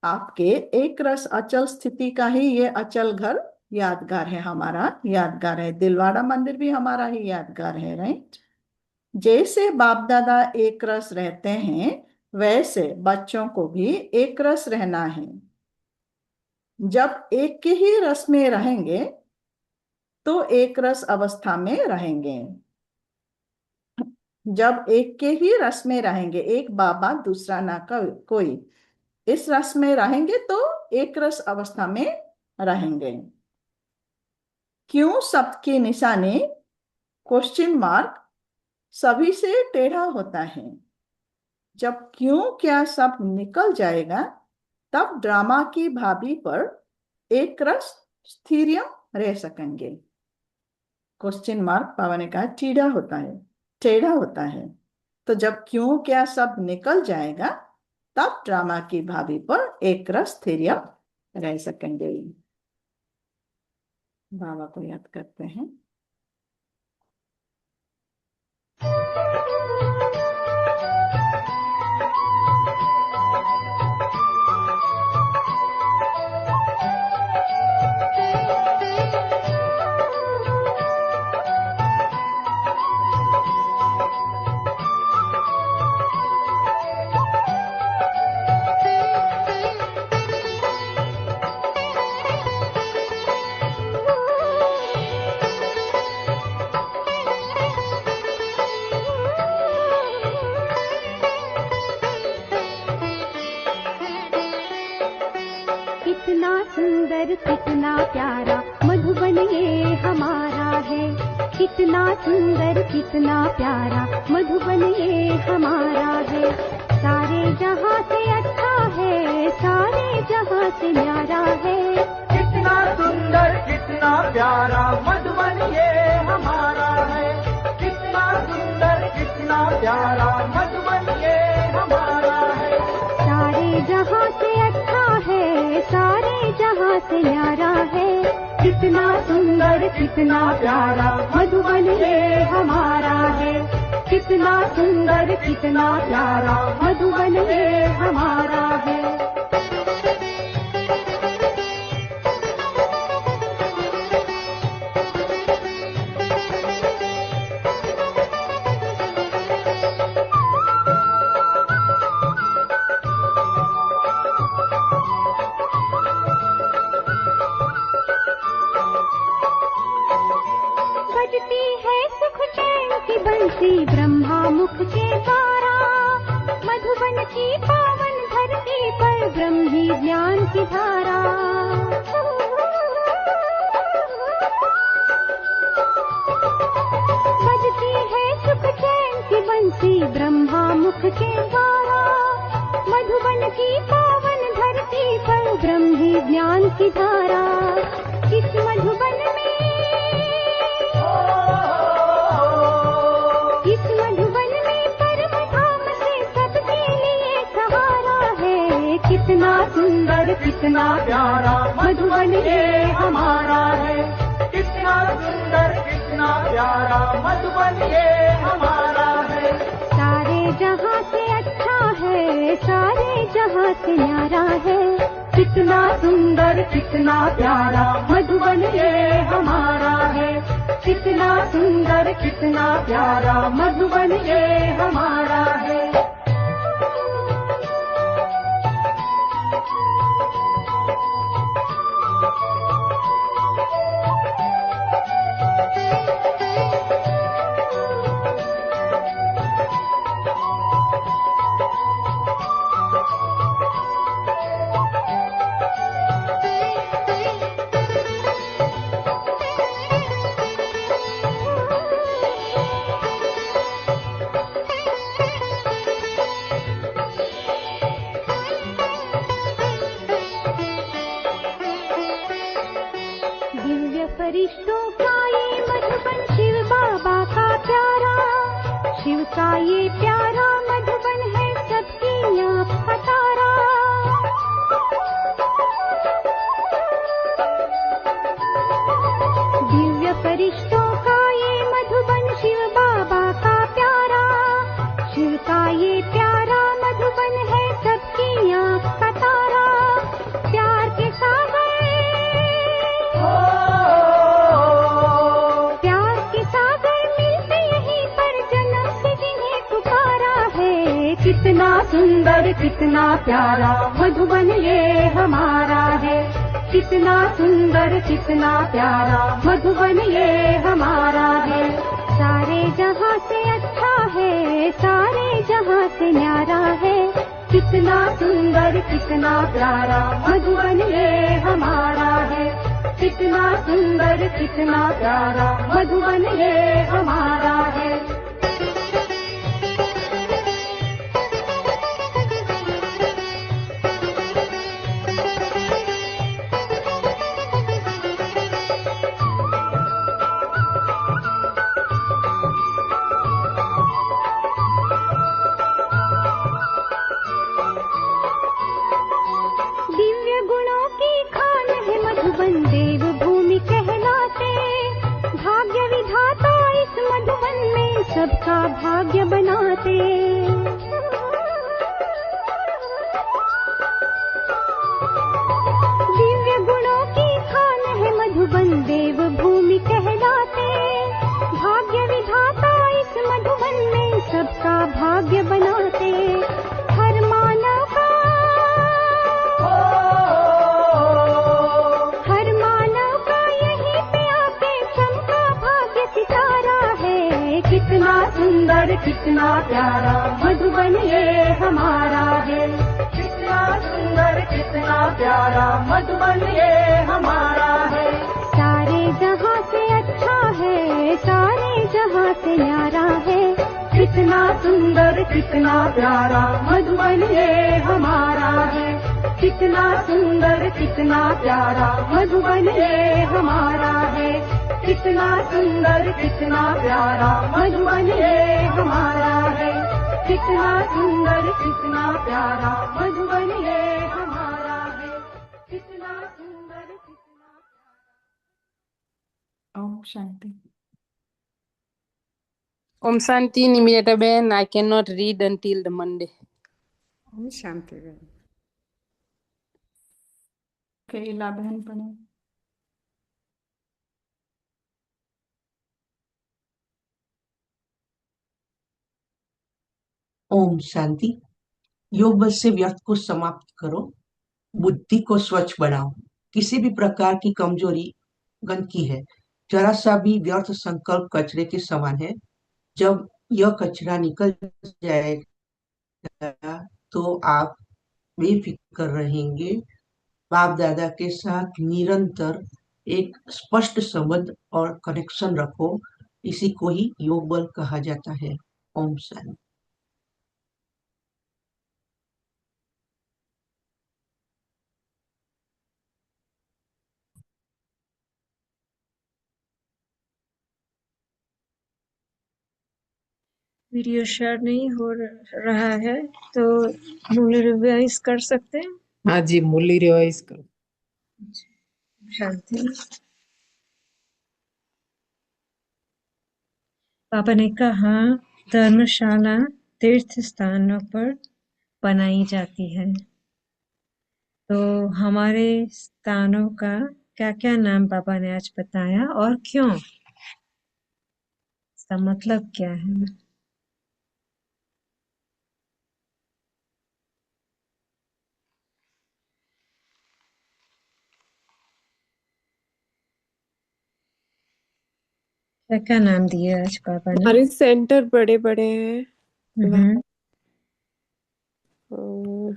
आपके एक रस अचल स्थिति का ही ये अचल घर यादगार है, हमारा यादगार है। दिलवाड़ा मंदिर भी हमारा ही यादगार है, राइट। जैसे बाप दादा एक रस रहते हैं, वैसे बच्चों को भी एक रस रहना है। जब एक के ही रस में रहेंगे तो एक रस अवस्था में रहेंगे। जब एक के ही रस में रहेंगे, एक बाबा दूसरा ना कोई, इस रस में रहेंगे तो एक रस अवस्था में रहेंगे। क्यों सबकी निशानी क्वेश्चन मार्क सभी से टेढ़ा होता है। जब क्यों क्या सब निकल जाएगा, तब ड्रामा की भाभी पर एक रस स्थिर रह सकेंगे। क्वेश्चन मार्क बाबा ने कहा टीढ़ा होता है, टेढ़ा होता है। तो जब क्यों क्या सब निकल जाएगा, तब ड्रामा की भाभी पर एक रस स्थिर रह सकेंगे। बाबा को याद करते हैं। कितना प्यारा मधुबन ये हमारा है। कितना सुंदर कितना प्यारा मधुबन ये हमारा है। सारे जहां से अच्छा है, सारे जहां से न्यारा है। कितना सुंदर कितना प्यारा मधुबन ये हमारा है। कितना सुंदर कितना प्यारा मधुबन ये हमारा है। सारे जहां से अच्छा है, सारे जहां से न्यारा है। कितना सुंदर कितना प्यारा मधुबन ये हमारा है। कितना सुंदर कितना प्यारा मधुबन ये हमारा है। बजती है सुख चैन की बंसी ब्रह्मा मुख के द्वारा, मधुबन की पावन धरती पर ब्रह्मी ज्ञान की धारा। बजती है सुख चैन की बंसी ब्रह्मा मुख के द्वारा, मधुबन की पावन धरती पर ब्रह्मी ज्ञान की धारा। इस मधुबन में, इस मधुबन में परम धाम से सबके लिए सहारा है। कितना सुंदर कितना प्यारा मधुबन ये हमारा है। कितना सुंदर कितना प्यारा मधुबन ये हमारा है। सारे जहां से अच्छा है, सारे जहां से न्यारा है। कितना सुंदर कितना प्यारा मधुबन ये हमारा है। कितना सुंदर कितना प्यारा मधुबन ये हमारा है। दिव्य फरिश्तों का ये मधुबन शिव बाबा का प्यारा, शिव का ये प्यारा मधुबन है सबकी आँख का तारा। दिव्य फरिश्तों का ये मधुबन शिव बाबा का प्यारा, शिव का ये प्यारा मधुबन है सबकी आँख का तारा। प्यार के सागर, प्यार के सागर मिलते यहीं पर जन्म से जिन्हें पुकारा है। कितना सुंदर कितना प्यारा मधुबन ये हमारा है। कितना सुंदर कितना प्यारा मधुबन ये हमारा है। सारे जहां से अच्छा है, सारे जहां से न्यारा है। कितना सुंदर कितना प्यारा मधुबन ये हमारा है। कितना सुंदर कितना प्यारा मधुबन ये हमारा है। दिव्य गुणों की खान है मधुबन देव भूमि कहलाते। भाग्य विधाता इस मधुबन में सबका भाग्य बनाते। दिव्य गुणों की खान है मधुबन देव भूमि कहलाते। भाग्य विधाता इस मधुबन में सबका भाग्य बनाते। हर मानव का, हर मानव का यहीं पे आके चमका भाग्य सितारा है। कितना सुंदर कितना प्यारा मधुबन ये हमारा है। कितना सुंदर कितना प्यारा मधुबन ये हमारा है। सारे जहां से अच्छा है, सारे जहां से न्यारा है। कितना सुंदर कितना प्यारा मधुबन ये हमारा है। कितना सुंदर कितना प्यारा मधुबन ये हमारा है। कितना सुंदर कितना प्यारा मधुबन ये हमारा है। कितना सुंदर कितना प्यारा मधुबन ये हमारा है। कितना सुंदर कितना। Om Shanti. Om Shanti Nimita Ben, I cannot read until the Monday. Om Shanti बहन। कैला बहन पढ़े। ओम शांति। योग बल से व्यर्थ को समाप्त करो, बुद्धि को स्वच्छ बनाओ। किसी भी प्रकार की कमजोरी गंदगी है, जरा सा भी व्यर्थ संकल्प कचरे के समान है। जब यह कचरा निकल जाएगा तो आप बेफिक्र रहेंगे। बाप दादा के साथ निरंतर एक स्पष्ट संबंध और कनेक्शन रखो। इसी को ही योग बल कहा जाता है। ओम शांति। वीडियो शेयर नहीं हो रहा है तो मूल्य रिवाइज कर सकते हैं। हाँ जी, मुरली रिवाइज करो। शांति। पापा ने कहा धर्मशाला तीर्थ स्थानों पर बनाई जाती है, तो हमारे स्थानों का क्या क्या नाम पापा ने आज बताया और क्यों, इसका मतलब क्या है? क्या क्या नाम दिए आज पापा ने? हमारे सेंटर बड़े बड़े हैं। हम्म, और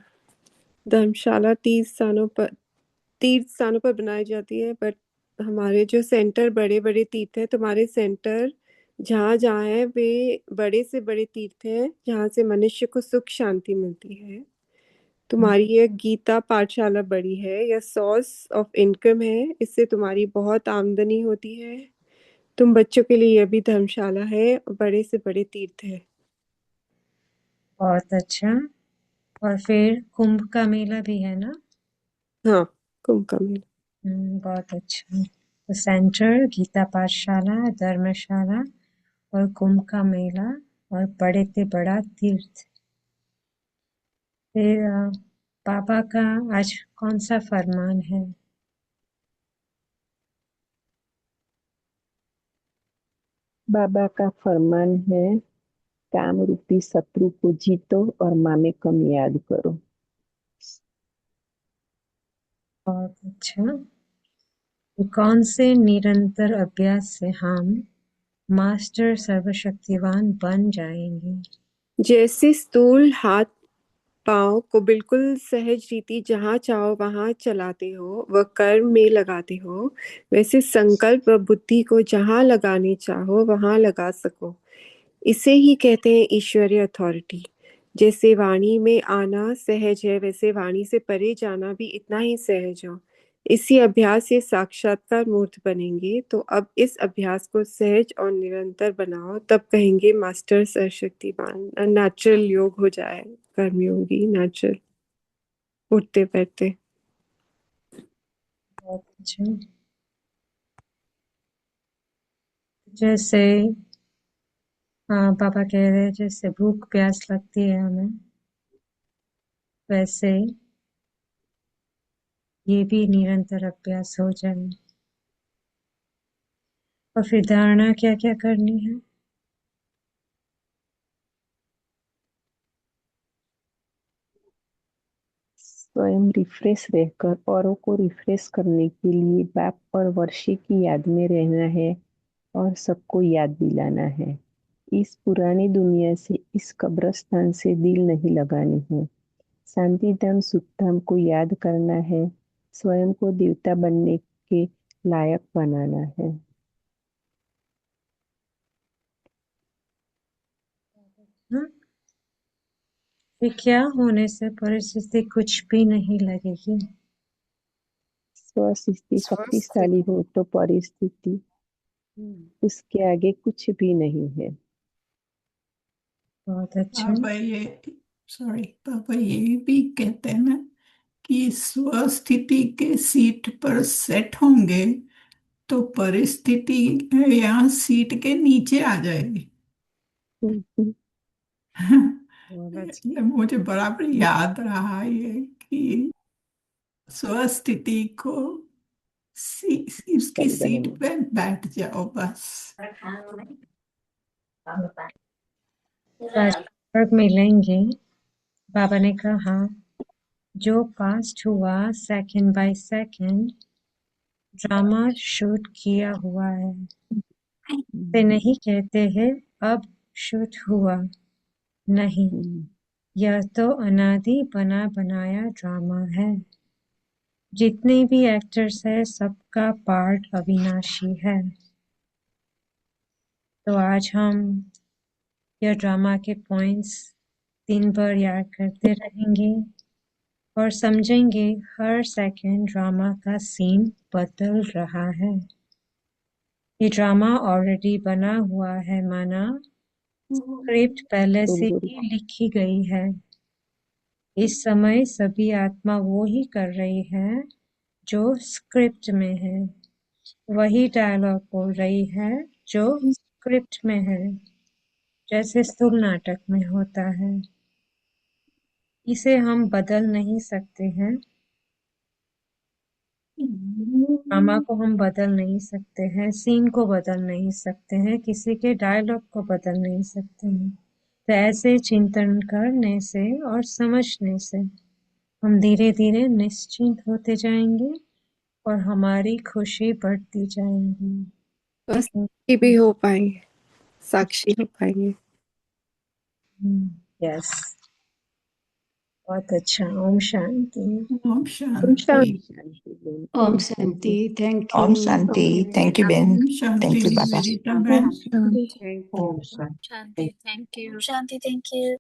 धर्मशाला तीर्थ स्थानों पर बनाई जाती है, बट हमारे जो सेंटर बड़े बड़े तीर्थ है, तुम्हारे सेंटर जहाँ जहाँ है वे बड़े से बड़े तीर्थ है जहाँ से मनुष्य को सुख शांति मिलती है। तुम्हारी ये गीता पाठशाला बड़ी है, यह सोर्स ऑफ इनकम है, इससे तुम्हारी बहुत आमदनी होती है। तुम बच्चों के लिए यह भी धर्मशाला है और बड़े से बड़े तीर्थ है। बहुत अच्छा। और फिर कुंभ का मेला भी है ना? हाँ, कुंभ का मेला। बहुत अच्छा। तो सेंटर, गीता पाठशाला, धर्मशाला और कुंभ का मेला और बड़े से बड़ा तीर्थ। फिर पापा का आज कौन सा फरमान है? बाबा का फरमान है, काम रूपी शत्रु को जीतो और माँ में कम याद करो। बहुत अच्छा। तो कौन से निरंतर अभ्यास से हम मास्टर सर्वशक्तिवान बन जाएंगे? जैसे स्थूल हाथ पाँव को बिल्कुल सहज रीति जहाँ चाहो वहाँ चलाते हो व कर्म में लगाते हो, वैसे संकल्प व बुद्धि को जहाँ लगाने चाहो वहाँ लगा सको। इसे ही कहते हैं ईश्वरीय अथॉरिटी। जैसे वाणी में आना सहज है, वैसे वाणी से परे जाना भी इतना ही सहज हो। इसी अभ्यास से साक्षात्कार मूर्त बनेंगे। तो अब इस अभ्यास को सहज और निरंतर बनाओ, तब कहेंगे मास्टर सर्वशक्तिमान। नेचुरल योग हो जाए, कर्मयोगी नेचुरल, उठते बैठते। बहुत अच्छा। जैसे पापा कह रहे हैं, जैसे भूख प्यास लगती है हमें, वैसे ये भी निरंतर अभ्यास हो जाए। और फिर धारणा क्या क्या करनी है? स्वयं रिफ्रेश रहकर औरों को रिफ्रेश करने के लिए बाप और वर्षी की याद में रहना है और सबको याद दिलाना है। इस पुरानी दुनिया से, इस कब्रिस्तान से दिल नहीं लगानी है। शांति धाम सुख धाम को याद करना है। स्वयं को देवता बनने के लायक बनाना है। फिर क्या होने से परिस्थिति कुछ भी नहीं लगेगी? स्वस्थिति शक्तिशाली हो तो परिस्थिति उसके आगे कुछ भी नहीं है। बहुत अच्छा। पापा ये भी कहते हैं ना कि स्वस्थिति के सीट पर सेट होंगे तो परिस्थिति यहाँ सीट के नीचे आ जाएगी। मुझे बराबर याद रहा ये कि स्वस्थिति को उसकी सीट पे बैठ जाओ बस। राजमार्ग मिलेंगे। बाबा ने कहा जो पास्ट हुआ second by second drama shoot किया हुआ है, से नहीं कहते हैं अब शूट हुआ। नहीं, यह तो अनादि बना बनाया ड्रामा है। जितने भी एक्टर्स है सबका पार्ट अविनाशी है। तो आज हम यह ड्रामा के पॉइंट्स 3 बार याद करते रहेंगे और समझेंगे हर सेकंड ड्रामा का सीन बदल रहा है। ये ड्रामा ऑलरेडी बना हुआ है, माना स्क्रिप्ट पहले से ही लिखी गई है। इस समय सभी आत्मा वो ही कर रही है जो स्क्रिप्ट में है, वही डायलॉग बोल रही है जो स्क्रिप्ट में है, जैसे स्थूल नाटक में होता है। इसे हम बदल नहीं सकते हैं, ड्रामा को हम बदल नहीं सकते हैं, सीन को बदल नहीं सकते हैं, किसी के डायलॉग को बदल नहीं सकते हैं। तो ऐसे चिंतन करने से और समझने से हम धीरे धीरे निश्चिंत होते जाएंगे और हमारी खुशी बढ़ती जाएगी। साक्षी भी हो पाएंगे, साक्षी हो पाएंगे। यस, बहुत अच्छा। ओम शांति। ओम ओम शांति। शांति। ओम शांति। थैंक ओम यू। शांति। थैंक यू बेन। ओम शांति थैंक यू बाबा। विवेरिता बहन। ओम शांति। शांति, थैंक यू। शांति, थैंक यू।